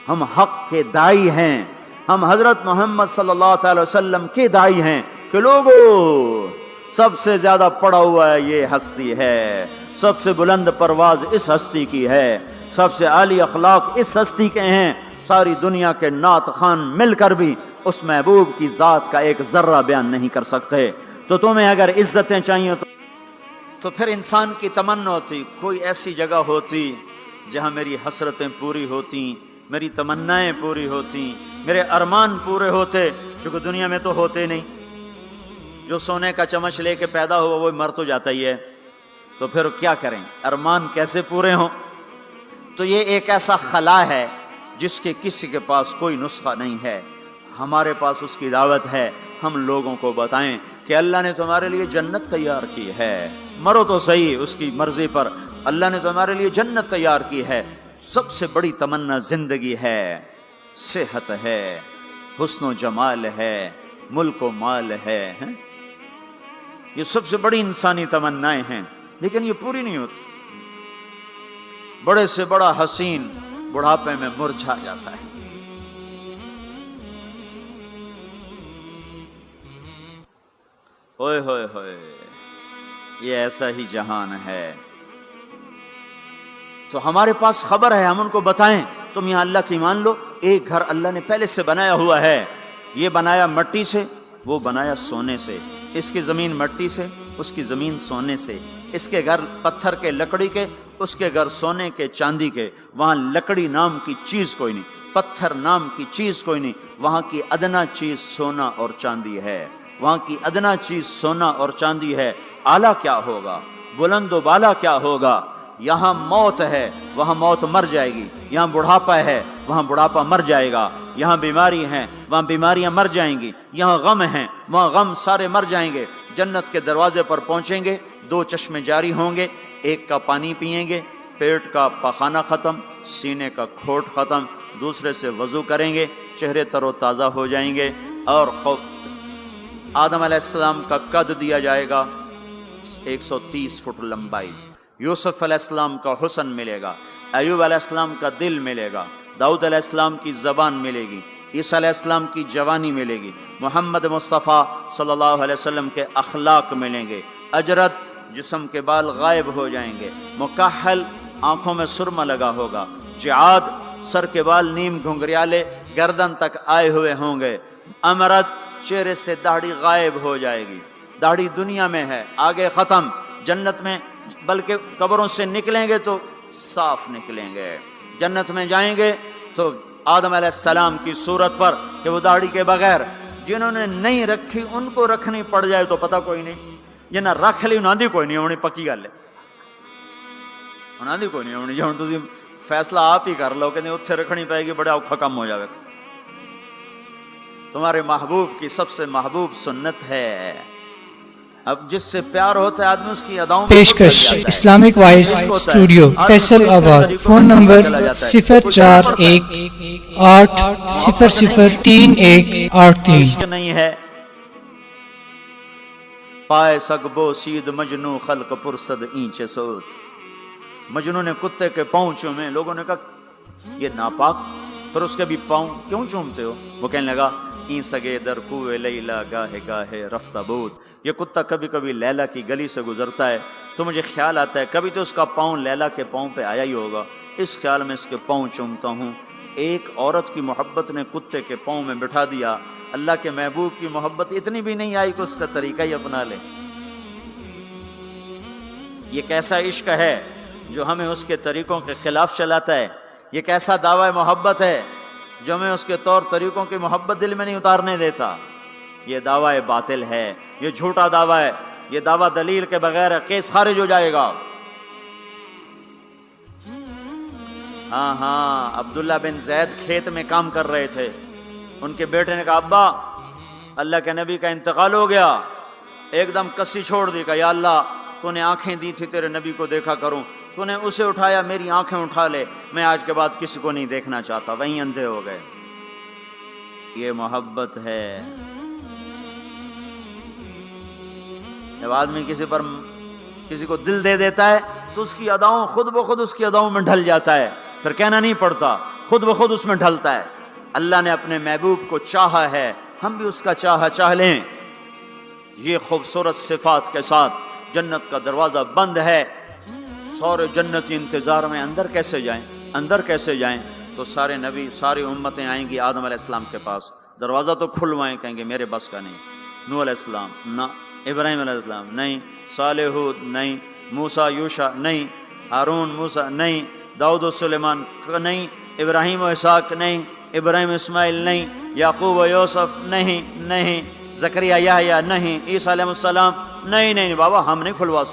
ہم حق کے داعی ہیں، ہم حضرت محمد صلی اللہ تعالی وسلم کے داعی ہیں کہ لوگوں سب سے زیادہ پڑا ہوا ہے یہ ہستی ہے، سب سے بلند پرواز اس ہستی کی ہے، سب سے عالی اخلاق اس ہستی کے ہیں۔ ساری دنیا کے نعت خوان مل کر بھی اس محبوب کی ذات کا ایک ذرہ بیان نہیں کر سکتے۔ تو تمہیں اگر عزتیں چاہیے تو پھر انسان کی تمنا ہوتی کوئی ایسی جگہ ہوتی جہاں میری حسرتیں پوری ہوتی، میری تمنائیں پوری ہوتی، میرے ارمان پورے ہوتے، چونکہ دنیا میں تو ہوتے نہیں۔ جو سونے کا چمچ لے کے پیدا ہوا وہ مر تو جاتا ہی ہے، تو پھر کیا کریں؟ ارمان کیسے پورے ہوں؟ تو یہ ایک ایسا خلا ہے جس کے کسی کے پاس کوئی نسخہ نہیں ہے، ہمارے پاس اس کی دعوت ہے۔ ہم لوگوں کو بتائیں کہ اللہ نے تمہارے لیے جنت تیار کی ہے، مرو تو صحیح اس کی مرضی پر، اللہ نے تمہارے لیے جنت تیار کی ہے۔ سب سے بڑی تمنا زندگی ہے، صحت ہے، حسن و جمال ہے، ملک و مال ہے، یہ سب سے بڑی انسانی تمنائیں ہیں، لیکن یہ پوری نہیں ہوتی۔ بڑے سے بڑا حسین بڑھاپے میں مرجھا جاتا ہے۔ ہوئے ہوئے ہوئے، یہ ایسا ہی جہان ہے۔ تو ہمارے پاس خبر ہے، ہم ان کو بتائیں تم یہاں اللہ کی مان لو، ایک گھر اللہ نے پہلے سے بنایا ہوا ہے، یہ بنایا مٹی سے، وہ بنایا سونے سے، اس کی زمین مٹی سے، اس کی زمین سونے سے، اس کے گھر پتھر کے لکڑی کے، اس کے گھر سونے کے چاندی کے، وہاں لکڑی نام کی چیز کوئی نہیں، پتھر نام کی چیز کوئی نہیں، وہاں کی ادنا چیز سونا اور چاندی ہے، وہاں کی ادنا چیز سونا اور چاندی ہے۔ اعلیٰ کیا ہوگا، بلند و بالا کیا ہوگا؟ یہاں موت ہے، وہاں موت مر جائے گی، یہاں بڑھاپا ہے، وہاں بڑھاپا مر جائے گا، یہاں بیماری ہیں، وہاں بیماریاں مر جائیں گی، یہاں غم ہیں، وہاں غم سارے مر جائیں گے۔ جنت کے دروازے پر پہنچیں گے، دو چشمے جاری ہوں گے، ایک کا پانی پئیں گے، پیٹ کا پخانہ ختم، سینے کا کھوٹ ختم، دوسرے سے وضو کریں گے، چہرے تر و تازہ ہو جائیں گے، اور آدم علیہ السلام کا قد دیا جائے گا 130 فٹ لمبائی، یوسف علیہ السلام کا حسن ملے گا، ایوب علیہ السلام کا دل ملے گا، داؤد علیہ السلام کی زبان ملے گی، عیسیٰ علیہ السلام کی جوانی ملے گی، محمد مصطفیٰ صلی اللہ علیہ وسلم کے اخلاق ملیں گے، اجرت جسم کے بال غائب ہو جائیں گے، مکحل آنکھوں میں سرما لگا ہوگا، جعاد سر کے بال نیم گھنگریالے گردن تک آئے ہوئے ہوں گے، امرت چہرے سے داڑھی غائب ہو جائے گی، داڑھی دنیا میں ہے آگے ختم، جنت میں بلکہ قبروں سے نکلیں گے تو صاف نکلیں گے، جنت میں جائیں گے تو آدم علیہ السلام کی صورت پر کہ وہ داڑھی کے بغیر، جنہوں نے نہیں رکھی ان کو رکھنی پڑ جائے تو پتہ کوئی نہیں، جنہیں رکھ لی انہاں دی کوئی نہیں ہونی، پکی گل ہے، انہاں دی کوئی نہیں ہونی، جہاں تسی فیصلہ آپ ہی کر لو کہ نہیں اتھے رکھنی پائے گی، بڑا اوکھا کم ہو جاوے۔ تمہارے محبوب کی سب سے محبوب سنت ہے، اب جس سے پیار ہوتا ہے آدمی اس کی اداؤں میں پیشکش اسلامک وائس اسٹوڈیو فیصل آباد، فون نمبر 0418003183 نہیں ہے پائے سگبو سید مجنو خلق پرسد اینچے سوت، مجنو نے کتے کے پاؤں چومے، لوگوں نے کہا یہ ناپاک، پھر اس کے بھی پاؤں کیوں چومتے ہو؟ وہ کہنے لگا این سگے در کوئے لیلا گاہے گاہے رفتہ بود، یہ کتا کبھی کبھی لیلا کی گلی سے گزرتا ہے تو مجھے خیال آتا ہے کبھی تو اس کا پاؤں لیلا کے پاؤں پہ آیا ہی ہوگا، اس خیال میں اس کے پاؤں چومتا ہوں۔ ایک عورت کی محبت نے کتے کے پاؤں میں بٹھا دیا، اللہ کے محبوب کی محبت اتنی بھی نہیں آئی کہ اس کا طریقہ ہی اپنا لے۔ یہ کیسا عشق ہے جو ہمیں اس کے طریقوں کے خلاف چلاتا ہے؟ یہ کیسا دعویٰ محبت ہے جو ہمیں اس کے طور طریقوں کی محبت دل میں نہیں اتارنے دیتا؟ یہ دعویٰ باطل ہے، یہ جھوٹا دعویٰ ہے، یہ دعویٰ دلیل کے بغیر ہے، کیس خارج ہو جائے گا۔ ہاں عبداللہ بن زید کھیت میں کام کر رہے تھے، ان کے بیٹے نے کہا ابا اللہ کے نبی کا انتقال ہو گیا، ایک دم کسی چھوڑ دی، کہا یا اللہ تو نے آنکھیں دی تھی تیرے نبی کو دیکھا کروں، تو نے اسے اٹھایا، میری آنکھیں اٹھا لے، میں آج کے بعد کسی کو نہیں دیکھنا چاہتا، وہیں اندھے ہو گئے۔ یہ محبت ہے۔ جب آدمی کسی پر کسی کو دل دے دیتا ہے تو اس کی اداؤں خود بخود اس کی اداؤں میں ڈھل جاتا ہے، پھر کہنا نہیں پڑتا، خود بخود اس میں ڈھلتا ہے۔ اللہ نے اپنے محبوب کو چاہا ہے، ہم بھی اس کا چاہ لیں۔ یہ خوبصورت صفات کے ساتھ جنت کا دروازہ بند ہے، سارے جنتی انتظار میں اندر کیسے جائیں؟ تو سارے نبی، ساری امتیں آئیں گی آدم علیہ السلام کے پاس، دروازہ تو کھلوائیں، کہیں گے میرے بس کا نہیں۔ نوح علیہ السلام نہ، ابراہیم علیہ السلام نہیں، صالح ہود نہیں، موسیٰ یوشع نہیں، ہارون موسیٰ نہیں، داؤد و سلیمان نہیں، ابراہیم و اسحاق نہیں، ابراہیم اسماعیل نہیں، یعقوب و یوسف نہیں، زکریا یحییٰ نہیں، عیسیٰ علیہ السلام نہیں بابا، ہم نہیں کھلوا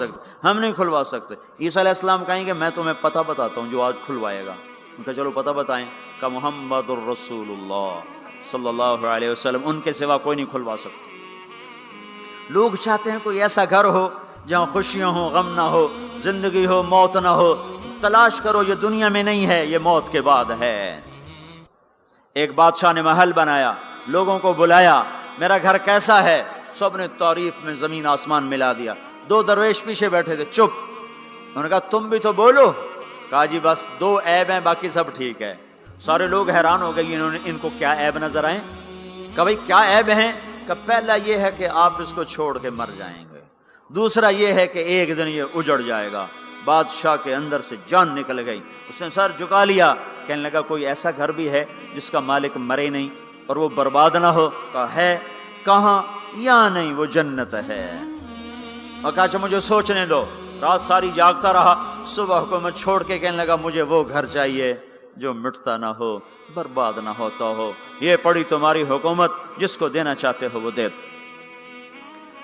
سکتے۔ عیسیٰ علیہ السلام کہیں گے میں تمہیں پتہ بتاتا ہوں جو آج کھلوائے گا۔ ان کا چلو پتہ بتائیں، کہ محمد الرسول اللہ صلی اللہ علیہ وسلم، ان کے سوا کوئی نہیں کھلوا سکتا۔ لوگ چاہتے ہیں کوئی ایسا گھر ہو جہاں خوشیاں ہو، غم نہ ہو، زندگی ہو، موت نہ ہو۔ تلاش کرو، یہ دنیا میں نہیں ہے، یہ موت کے بعد ہے۔ ایک بادشاہ نے محل بنایا، لوگوں کو بلایا، میرا گھر کیسا ہے؟ سب نے تعریف میں زمین آسمان ملا دیا۔ 2 درویش پیچھے بیٹھے تھے، چپ۔ انہوں نے کہا تم بھی تو بولو۔ کہا جی بس 2 عیب ہیں، باقی سب ٹھیک ہے۔ سارے لوگ حیران ہو گئے، ان کو کیا عیب نظر آئے؟ کہا بھائی کیا عیب ہیں؟ کہ پہلا یہ ہے کہ آپ اس کو چھوڑ کے مر جائیں گے، دوسرا یہ ہے کہ ایک دن یہ اجڑ جائے گا۔ بادشاہ کے اندر سے جان نکل گئی، اس نے سر جھکا لیا، کہنے لگا کوئی ایسا گھر بھی ہے جس کا مالک مرے نہیں اور وہ برباد نہ ہو؟ کہا ہے۔ کہاں؟ یا نہیں، وہ جنت ہے۔ اور کہا اچھا مجھے سوچنے دو۔ رات ساری جاگتا رہا، صبح حکومت چھوڑ کے کہنے لگا مجھے وہ گھر چاہیے جو مٹتا نہ ہو، برباد نہ ہوتا ہو۔ یہ پڑی تمہاری حکومت، جس کو دینا چاہتے ہو وہ دے دو۔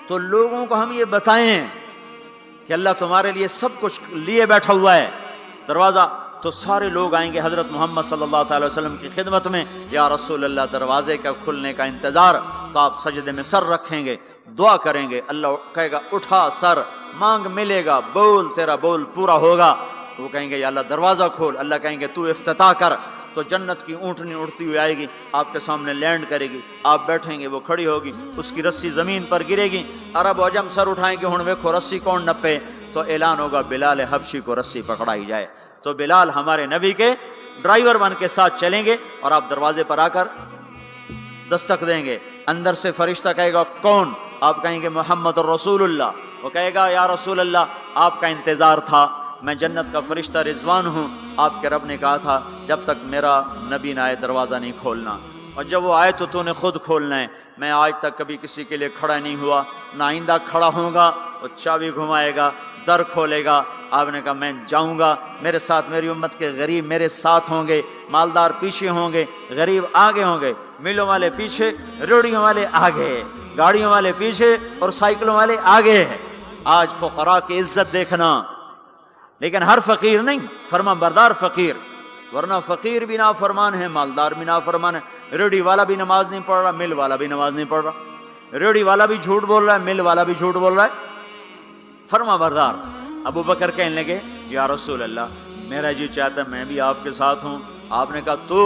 تو لوگوں کو ہم یہ بتائیں کہ اللہ تمہارے لیے سب کچھ لیے بیٹھا ہوا ہے، دروازہ تو سارے لوگ آئیں گے حضرت محمد صلی اللہ تعالی وسلم کی خدمت میں، یا رسول اللہ دروازے کا کھلنے کا انتظار۔ تو آپ سجدے میں سر رکھیں گے، دعا کریں گے، اللہ کہے گا اٹھا سر، مانگ ملے گا، بول تیرا بول پورا ہوگا۔ وہ کہیں گے یا اللہ دروازہ کھول، اللہ کہیں گے تو افتتاح کر۔ تو جنت کی اونٹنی اڑتی ہوئی آئے گی، آپ کے سامنے لینڈ کرے گی، آپ بیٹھیں گے، وہ کھڑی ہوگی، اس کی رسی زمین پر گرے گی، عرب و عجم سر اٹھائیں گے، ہن ویکھو رسی کون نپے؟ تو اعلان ہوگا بلال حبشی کو رسی پکڑائی جائے۔ تو بلال ہمارے نبی کے ڈرائیور بن کے ساتھ چلیں گے، اور آپ دروازے پر آ کر دستک دیں گے، اندر سے فرشتہ کہے گا کون؟ آپ کہیں گے محمد الرسول اللہ۔ وہ کہے گا یا رسول اللہ آپ کا انتظار تھا، میں جنت کا فرشتہ رضوان ہوں، آپ کے رب نے کہا تھا جب تک میرا نبی نہ آئے دروازہ نہیں کھولنا، اور جب وہ آئے تو نے خود کھولنا ہے۔ میں آج تک کبھی کسی کے لیے کھڑا نہیں ہوا، نہ آئندہ کھڑا ہوں گا۔ وہ چابی گھمائے گا، در کھولے گا، آپ نے کہا میں جاؤں گا، میرے ساتھ میری امت کے غریب میرے ساتھ ہوں گے، مالدار پیچھے ہوں گے، غریب آگے ہوں گے، میلوں والے پیچھے، ریڑیوں والے آگے، گاڑیوں والے پیچھے اور سائیکلوں والے آگے ہیں۔ آج فقراء کی عزت دیکھنا، لیکن ہر فقیر نہیں، فرما بردار فقیر، ورنہ فقیر بھی نافرمان ہے، مالدار بھی نافرمان ہے۔ ریڑی والا بھی نماز نہیں پڑھ رہا، مل والا بھی نماز نہیں پڑھ رہا، ریڑی والا بھی جھوٹ بول رہا ہے، مل والا بھی جھوٹ بول رہا ہے، فرما بردار۔ ابو بکر کہنے لگے یا رسول اللہ میرا جی چاہتا ہے میں بھی آپ کے ساتھ ہوں۔ آپ نے کہا تو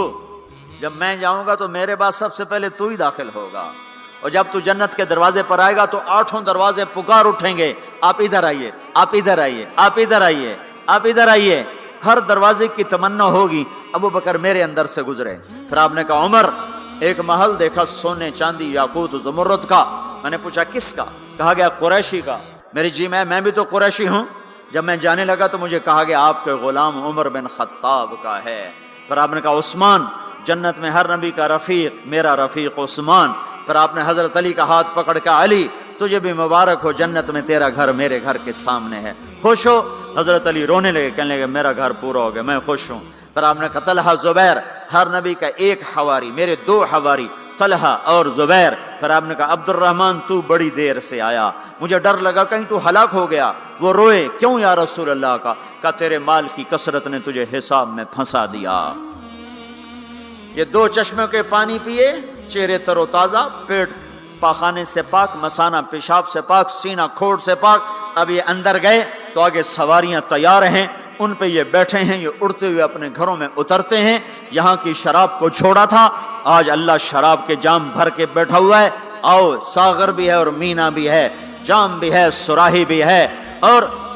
جب میں جاؤں گا تو میرے بعد سب سے پہلے تو ہی داخل ہوگا، اور جب تو جنت کے دروازے پر آئے گا تو 8 دروازے پکار اٹھیں گے، آپ ادھر آئیے، آپ ادھر آئیے، آپ ادھر آئیے، آپ ادھر آئیے۔ ہر دروازے کی تمنا ہوگی ابو بکر میرے اندر سے گزرے۔ پھر آپ نے کہا عمر ایک محل دیکھا سونے چاندی یاقوت زمرد کا۔ میں نے پوچھا کس کا؟ کہا گیا قریشی کا۔ میری جی میں بھی تو قریشی ہوں۔ جب میں جانے لگا تو مجھے کہا گیا آپ کے غلام عمر بن خطاب کا ہے۔ پھر آپ نے کہا عثمان، جنت میں ہر نبی کا رفیق، میرا رفیق عثمان۔ پھر آپ نے حضرت علی کا ہاتھ پکڑ کے علی تجھے بھی مبارک ہو، جنت میں تیرا گھر میرے گھر کے سامنے ہے، خوش ہو؟ حضرت علی رونے لگے، کہنے لگے میرا گھر پورا ہو گیا، میں خوش ہوں۔ پھر آپ نے کہا طلحہ زبیر، ہر نبی کا ایک حواری، میرے 2 حواری طلحہ اور زبیر۔ پھر آپ نے کہا عبد الرحمن تو بڑی دیر سے آیا، مجھے ڈر لگا کہیں تو ہلاک ہو گیا۔ وہ روئے، کیوں یا رسول اللہ کا؟ کہا تیرے مال کی کثرت نے تجھے حساب میں پھنسا دیا۔ یہ 2 چشموں کے پانی پیے، چہرے تر و تازہ، پیٹ پاخانے سے پاک، مثانہ پیشاب سے پاک، سینہ کھوڑ سے پاک۔ اب یہ اندر گئے تو آگے سواریاں تیار ہیں، ان پہ یہ بیٹھے ہیں، یہ اڑتے ہوئے اپنے گھروں میں اترتے ہیں۔ یہاں کی شراب کو چھوڑا تھا، آج اللہ شراب کے جام بھر کے بیٹھا ہوا ہے۔ آؤ، ساغر بھی ہے اور مینا بھی ہے، جام بھی ہے، سراہی بھی ہے، اور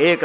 1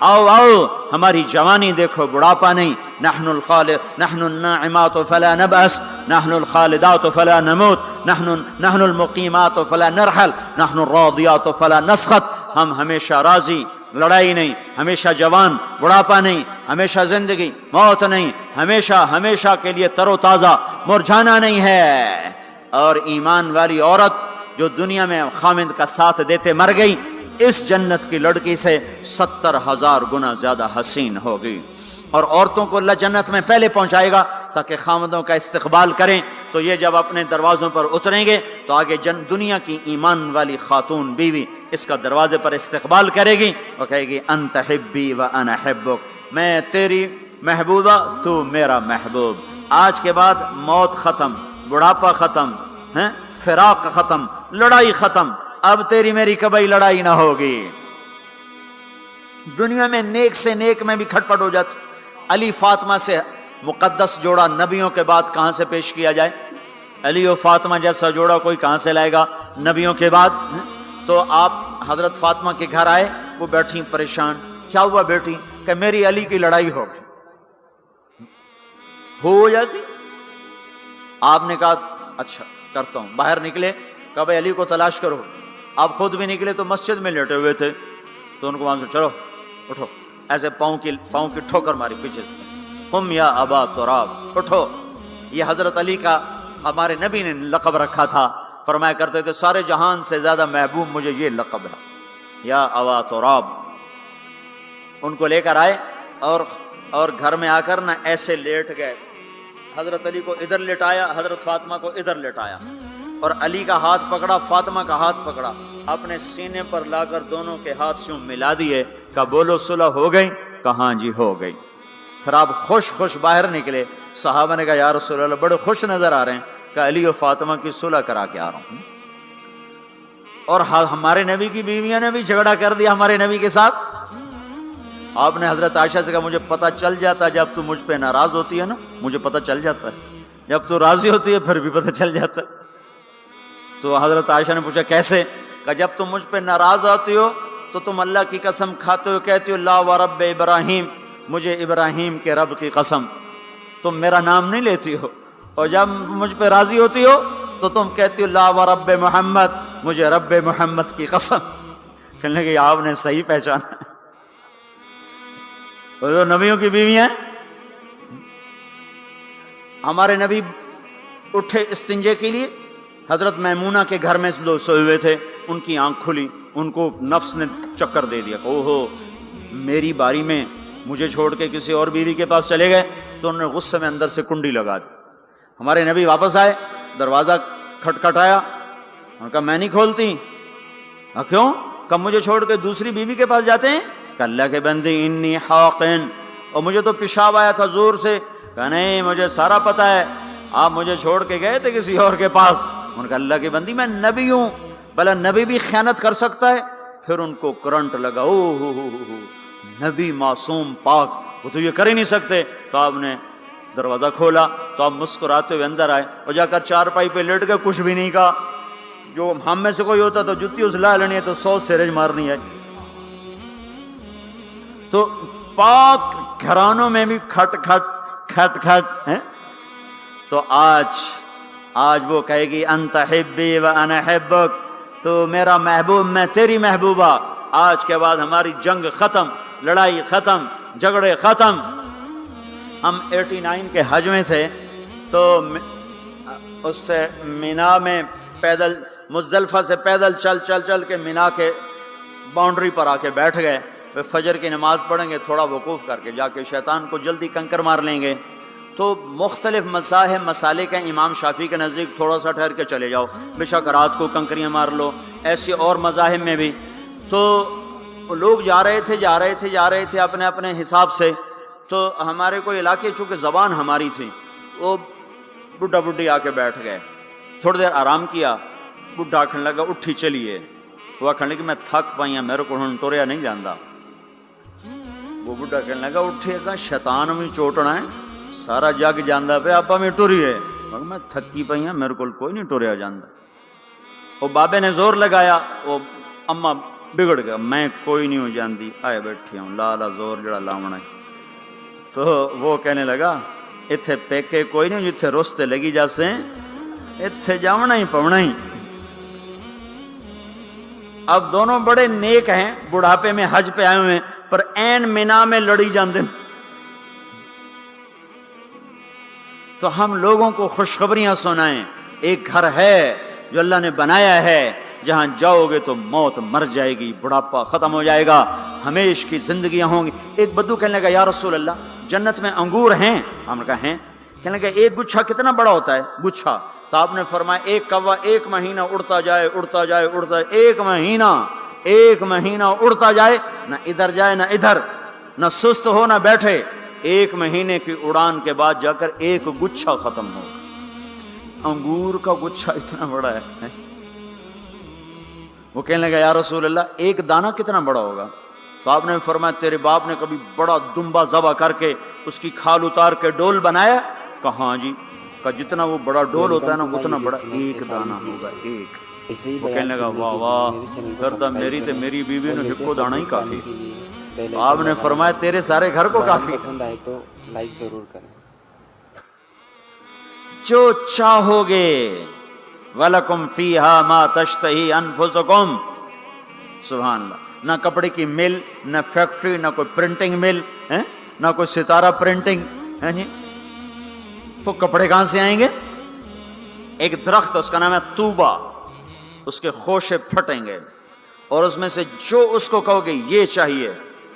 آؤ آؤ ہماری جوانی دیکھو بڑھاپا نہیں. نحن الخالد نحن الناعمات فلا نبأس نحن الخالدات فلا نموت نحن المقیمات فلا نرحل نحن الراضیات فلا نسخط. ہم ہمیشہ راضی، لڑائی نہیں، ہمیشہ جوان، بڑھاپا نہیں، ہمیشہ زندگی، موت نہیں، ہمیشہ ہمیشہ کے لیے تر و تازہ، مرجھانا نہیں ہے. اور ایمان والی عورت جو دنیا میں خامند کا ساتھ دیتے مر گئی، اس جنت کی لڑکی سے 70,000 گنا زیادہ حسین ہوگی. اور عورتوں کو اللہ جنت میں پہلے پہنچائے گا تاکہ خامندوں کا استقبال کریں. تو یہ جب اپنے دروازوں پر اتریں گے تو آگے دنیا کی ایمان والی خاتون بیوی اس کا دروازے پر استقبال کرے گی. وہ کہے گی انت حبی و انا حبک، میں تیری محبوبہ تو میرا محبوب. آج کے بعد موت ختم، بڑھاپا ختم، فراق ختم، لڑائی ختم. اب تیری میری کبھی لڑائی نہ ہوگی. دنیا میں نیک سے نیک میں بھی کھٹ پٹ ہو جاتی. علی فاطمہ سے مقدس جوڑا نبیوں کے بعد کہاں سے پیش کیا جائے؟ علی و فاطمہ جیسا جوڑا کوئی کہاں سے لائے گا نبیوں کے بعد؟ تو آپ حضرت فاطمہ کے گھر آئے، وہ بیٹھی پریشان. کیا ہوا بیٹی؟ کہ میری علی کی لڑائی ہو گئی. ہو جاتی. آپ نے کہا اچھا کرتا ہوں. باہر نکلے، کہا بھائی علی کو تلاش کرو. آپ خود بھی نکلے تو مسجد میں لیٹے ہوئے تھے، تو ان کو وہاں سے چلو اٹھو، ایسے پاؤں کی ٹھوکر ماری پیچھے سے. قم یا ابا تراب، اٹھو. یہ حضرت علی کا ہمارے نبی نے لقب رکھا تھا. فرمایا کرتے تھے سارے جہان سے زیادہ محبوب مجھے یہ لقب ہے، یا ابا تراب. ان کو لے کر آئے اور گھر میں آ کر نہ ایسے لیٹ گئے. حضرت علی کو ادھر لٹایا، حضرت فاطمہ کو ادھر لٹایا، اور علی کا ہاتھ پکڑا، فاطمہ کا ہاتھ پکڑا، اپنے سینے پر لا کر دونوں کے ہاتھ سے ملا دیے. کہا بولو صلح ہو گئی؟ کہاں جی ہو گئی. پھر آپ خوش باہر نکلے. صحابہ نے کہا یا رسول اللہ بڑے خوش نظر آ رہے ہیں. کہ علی و فاطمہ کی صلح کرا کے آ رہا ہوں. اور ہمارے نبی کی بیویاں نے بھی جھگڑا کر دیا ہمارے نبی کے ساتھ. آپ نے حضرت عائشہ سے کہا مجھے پتہ چل جاتا ہے جب تو مجھ پہ ناراض ہوتی ہے نا، مجھے پتہ چل جاتا ہے، جب تو راضی ہوتی ہے پھر بھی پتہ چل جاتا ہے. تو حضرت عائشہ نے پوچھا کیسے؟ کہ جب تم مجھ پہ ناراض ہوتی ہو تو تم اللہ کی قسم کھاتے ہو، کہتی ہو لا و رب ابراہیم، مجھے ابراہیم کے رب کی قسم. تم میرا نام نہیں لیتی ہو. اور جب مجھ پہ راضی ہوتی ہو تو تم کہتی ہو لا و رب محمد، مجھے رب محمد کی قسم. کہنے لگے آپ نے صحیح پہچانا. وہ نبیوں کی بیویاں. ہمارے نبی اٹھے استنجے کے لیے، حضرت میمونہ کے گھر میں لوگ سوئے ہوئے تھے. ان کی آنکھ کھلی، ان کو نفس نے چکر دے دیا. اوہو میری باری میں مجھے چھوڑ کے کسی اور بیوی کے پاس چلے گئے. تو انہوں نے غصے میں اندر سے کنڈی لگا دی. ہمارے نبی واپس آئے، دروازہ کھٹکھٹایا. انہوں نے کہا میں نہیں کھولتی. کیوں؟ کہ مجھے چھوڑ کے دوسری بیوی کے پاس جاتے ہیں؟ کہ اللہ کے بندے انی حاقن، اور مجھے تو پیشاب آیا تھا زور سے. کہ نہیں مجھے سارا پتہ ہے، آپ مجھے چھوڑ کے گئے تھے کسی اور کے پاس. ان کا اللہ کی بندی میں نبی ہوں، بھلا نبی بھی خیانت کر سکتا ہے؟ پھر ان کو کرنٹ لگا. نبی معصوم پاک، وہ تو یہ کر ہی نہیں سکتے. تو آپ نے دروازہ کھولا تو آپ مسکراتے ہوئے اندر آئے اور جا کر چارپائی پہ لیٹ گئے. کچھ بھی نہیں کہا. جو ہم میں سے کوئی ہوتا تو جتی اس لا لینی ہے تو 100 سیرج مارنی ہے. تو پاک گھرانوں میں بھی کھٹ کھٹ ہیں. تو آج وہ کہے گی انت حبی و انا حبک، تو میرا محبوب میں تیری محبوبہ. آج کے بعد ہماری جنگ ختم، لڑائی ختم، جھگڑے ختم. ہم 89 کے حج میں تھے تو اس سے مینا میں پیدل، مزدلفہ سے پیدل چل کے مینا کے باؤنڈری پر آ کے بیٹھ گئے. فجر کی نماز پڑھیں گے، تھوڑا وقوف کر کے جا کے شیطان کو جلدی کنکر مار لیں گے. تو مختلف مذاہب مسالے کے امام شافعی کے نزدیک تھوڑا سا ٹھہر کے چلے جاؤ، بے شک رات کو کنکریاں مار لو. ایسے اور مذاہب میں بھی. تو لوگ جا رہے تھے اپنے اپنے حساب سے. تو ہمارے کوئی علاقے چونکہ زبان ہماری تھی، وہ بڈھا بڈھی آ کے بیٹھ گئے. تھوڑی دیر آرام کیا. بڈھا آکھنے لگا اٹھی چلیے. وہ آکھنے لگا میں تھک پائی ہوں، میرے کو ہن ٹوریا نہیں جاندا. وہ بڈھا کہنے لگا اٹھے گا شیطان بھی چوٹنا ہے، سارا جگ جاندا پہ آپ میں ٹوریے. میں تھکی پئی ہوں، میرے کو کوئی نہیں ٹوریا جاندا. وہ بابے نے زور لگایا. وہ اما بگڑ گیا، میں کوئی نہیں ہوں جاندی، آئے بیٹھے ہوں لالا زور جڑا لاونا ہے۔ تو وہ کہنے لگا اتھے پیکے کوئی نہیں جتھے رستے لگی جاسے اتھے جاونا ہی پونا ہی۔ اب دونوں بڑے نیک ہیں، بڑھاپے میں حج پہ آئے ہوئے ہیں، پر این مینا میں لڑی جاندے۔ تو ہم لوگوں کو خوشخبریاں سنائیں، ایک گھر ہے جو اللہ نے بنایا ہے، جہاں جاؤ گے تو موت مر جائے گی، بڑھاپا ختم ہو جائے گا، ہمیشہ کی زندگیاں ہوں گی۔ ایک بدو کہنے لگا یا رسول اللہ جنت میں انگور ہیں؟ ہم نے کہا ہیں۔ کہنے لگا ایک گچھا کتنا بڑا ہوتا ہے؟ گچھا؟ تو آپ نے فرمایا ایک کوا 1 مہینہ اڑتا جائے اڑتا جائے اڑتا جائے، 1 مہینہ اڑتا جائے، نہ ادھر جائے نہ ادھر، نہ سست ہو نہ بیٹھے، 1 مہینے کی اڑان کے بعد جا کر ایک گچھا ختم ہو۔ انگور کا گچھا اتنا بڑا ہے۔ وہ کہنے لگا یا رسول اللہ ایک دانہ کتنا بڑا ہوگا؟ تو آپ نے فرمایا تیرے باپ نے کبھی بڑا دمبا ذبح کر کے اس کی کھال اتار کے ڈول بنایا؟ کہا ہاں جی۔ کہا جتنا وہ بڑا ڈول ہوتا ہے نا اتنا بڑا ایک دانہ ہوگا، ایک۔ وہ کہنے لگا واہ واہ، پھر تو میری تے میری بیوی نے ہکو دانا ہی کافی۔ آپ نے فرمایا تیرے سارے گھر کو کافی۔ پسند آئے تو لائک ضرور کریں۔ جو چاہو گے وَلَكُمْ فِيهَا مَا تَشْتَهِي أَنفُسُكُمْ، سبحان اللہ۔ نہ کپڑے کی مل، نہ فیکٹری، نہ کوئی پرنٹنگ مل، نہ کوئی ستارہ پرنٹنگ، جی تو کپڑے کہاں سے آئیں گے؟ ایک درخت اس کا نام ہے طوبہ، اس کے خوشے پھٹیں گے اور اس میں سے جو اس کو کہو گے یہ چاہیے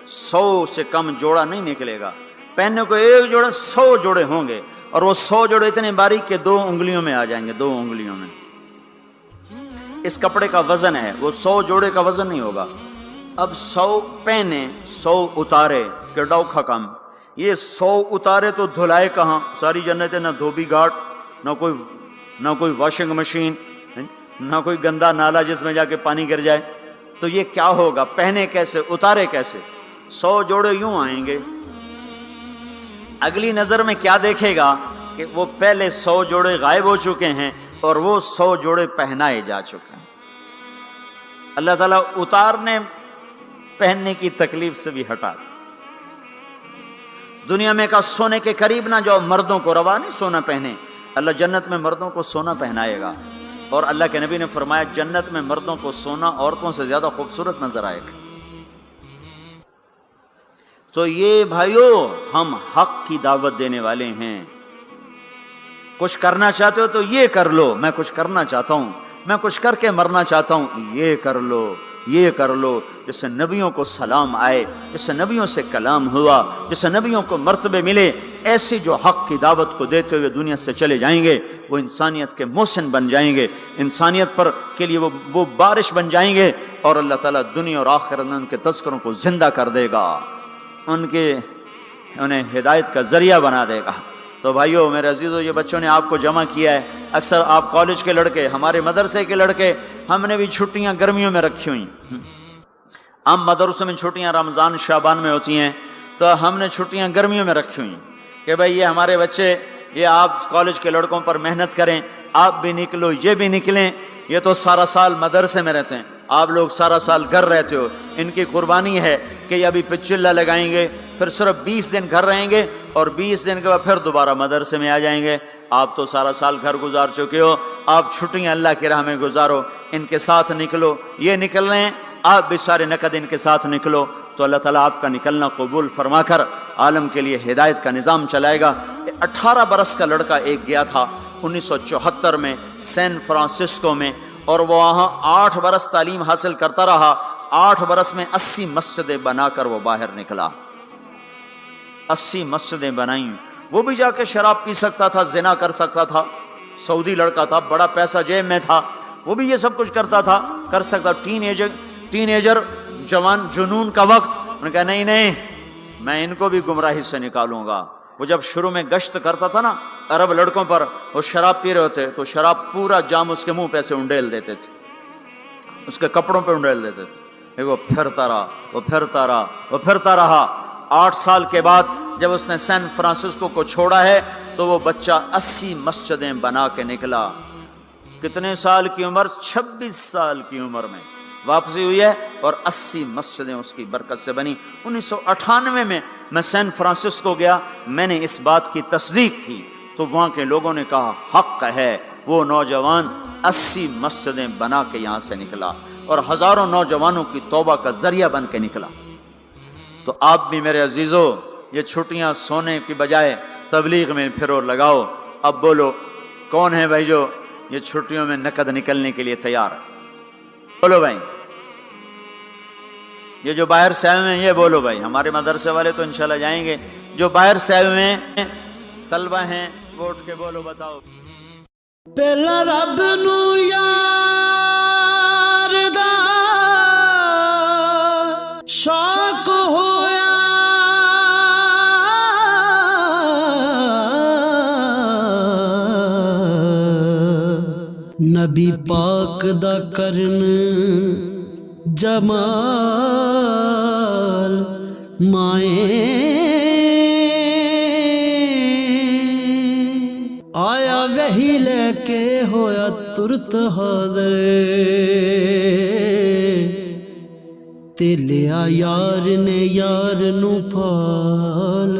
100 سے کم جوڑا نہیں نکلے گا۔ پہننے کو ایک جوڑا 100 جوڑے ہوں گے، اور وہ 100 جوڑے اتنے باریک کہ 2 انگلیوں میں آ جائیں گے، 2 انگلیوں میں۔ اس کپڑے کا وزن ہے، وہ 100 جوڑے کا وزن نہیں ہوگا۔ اب 100 پہنے 100 اتارے کہ ڈوکھا کم، یہ 100 اتارے تو دھلائے کہاں؟ ساری جنت ہے، نہ دھوبی گھاٹ، نہ کوئی واشنگ مشین، نہ کوئی گندا نالا جس میں جا کے پانی گر جائے۔ تو یہ کیا ہوگا؟ پہنے کیسے، اتارے کیسے؟ 100 جوڑے یوں آئیں گے۔ اگلی نظر میں کیا دیکھے گا کہ وہ پہلے 100 جوڑے غائب ہو چکے ہیں اور وہ 100 جوڑے پہنائے جا چکے ہیں۔ اللہ تعالیٰ اتارنے پہننے کی تکلیف سے بھی ہٹا۔ دنیا میں کا سونے کے قریب نہ جاؤ، مردوں کو روا نہیں سونا پہنے۔ اللہ جنت میں مردوں کو سونا پہنائے گا، اور اللہ کے نبی نے فرمایا جنت میں مردوں کو سونا عورتوں سے زیادہ خوبصورت نظر آئے گا۔ تو یہ بھائیو ہم حق کی دعوت دینے والے ہیں۔ کچھ کرنا چاہتے ہو تو یہ کر لو، میں کچھ کرنا چاہتا ہوں، میں کچھ کر کے مرنا چاہتا ہوں، یہ کر لو، یہ کر لو۔ جس سے نبیوں کو سلام آئے، جس سے نبیوں سے کلام ہوا، جس سے نبیوں کو مرتبے ملے، ایسی جو حق کی دعوت کو دیتے ہوئے دنیا سے چلے جائیں گے وہ انسانیت کے محسن بن جائیں گے، انسانیت پر کے لیے وہ بارش بن جائیں گے، اور اللہ تعالیٰ دنیا اور آخرت میں ان کے تذکروں کو زندہ کر دے گا، انہیں ہدایت کا ذریعہ بنا دے گا۔ تو بھائیو میرے عزیزو، یہ بچوں نے آپ کو جمع کیا ہے، اکثر آپ کالج کے لڑکے، ہمارے مدرسے کے لڑکے، ہم نے بھی چھٹیاں گرمیوں میں رکھی ہوئی۔ ہم مدرسوں میں چھٹیاں رمضان شعبان میں ہوتی ہیں، تو ہم نے چھٹیاں گرمیوں میں رکھی ہوئی کہ بھائی یہ ہمارے بچے، یہ آپ کالج کے لڑکوں پر محنت کریں، آپ بھی نکلو، یہ بھی نکلیں، یہ تو سارا سال مدرسے میں رہتے ہیں، آپ لوگ سارا سال گھر رہتے ہو، ان کی قربانی ہے کہ یہ ابھی پچلہ لگائیں گے، پھر صرف 20 دن گھر رہیں گے اور 20 دن کے بعد پھر دوبارہ مدرسے میں آ جائیں گے۔ آپ تو سارا سال گھر گزار چکے ہو، آپ چھٹیاں اللہ کی راہ میں گزارو، ان کے ساتھ نکلو، یہ نکل رہے ہیں، آپ بھی سارے نقد ان کے ساتھ نکلو، تو اللہ تعالیٰ آپ کا نکلنا قبول فرما کر عالم کے لیے ہدایت کا نظام چلائے گا۔ 18 برس کا لڑکا ایک گیا تھا 1974 میں سین فرانسسکو میں، اور وہ وہاں 8 برس تعلیم حاصل کرتا رہا، 8 برس میں 80 مسجدیں بنا کر وہ باہر نکلا، 80 مسجدیں بنائیں۔ وہ بھی جا کے شراب پی سکتا تھا، زنا کر سکتا تھا، سعودی لڑکا تھا، بڑا پیسہ جیب میں تھا، وہ بھی یہ سب کچھ کرتا تھا، کر سکتا۔ ٹین ایجر جوان جنون کا وقت، انہوں نے کہا نہیں نہیں میں ان کو بھی گمراہی سے نکالوں گا۔ وہ جب شروع میں گشت کرتا تھا نا عرب لڑکوں پر، وہ شراب پی رہے ہوتے تو شراب پورا جام اس کے منہ پہ سے انڈیل دیتے تھے، اس کے کپڑوں پہ انڈیل دیتے تھے۔ وہ پھرتا رہا، وہ پھرتا رہا، وہ پھرتا رہا۔ 8 سال کے بعد جب اس نے سین فرانسسکو کو چھوڑا ہے تو وہ بچہ 80 مسجدیں بنا کے نکلا۔ کتنے سال کی عمر؟ 26 سال کی عمر میں واپسی ہوئی ہے، اور 80 مسجدیں اس کی برکت سے بنی۔ 1998 میں میں سین فرانسسکو گیا، میں نے اس بات کی تصدیق کی تو وہاں کے لوگوں نے کہا حق ہے، وہ نوجوان 80 مسجدیں بنا کے یہاں سے نکلا اور ہزاروں نوجوانوں کی توبہ کا ذریعہ بن کے نکلا۔ تو آپ بھی میرے عزیزو یہ چھٹیاں سونے کی بجائے تبلیغ میں پھرو لگاؤ۔ اب بولو کون ہے بھائی جو یہ چھٹیوں میں نقد نکلنے کے لیے تیار ہے؟ بولو بھائی، یہ جو باہر سے آئے ہوئے ہیں یہ بولو بھائی۔ ہمارے مدرسے والے تو انشاءاللہ جائیں گے، جو باہر سے آئے ہوئے ہیں طلبہ ہیں وہ اٹھ کے بولو، بتاؤ۔ پہلا رب نو یار دا شوق ہویا، نبی پاک دا کرن جمال مائیں آیا وہی لے کے ہویا ترت حاضر، تے لیا یار نے یار نو پھال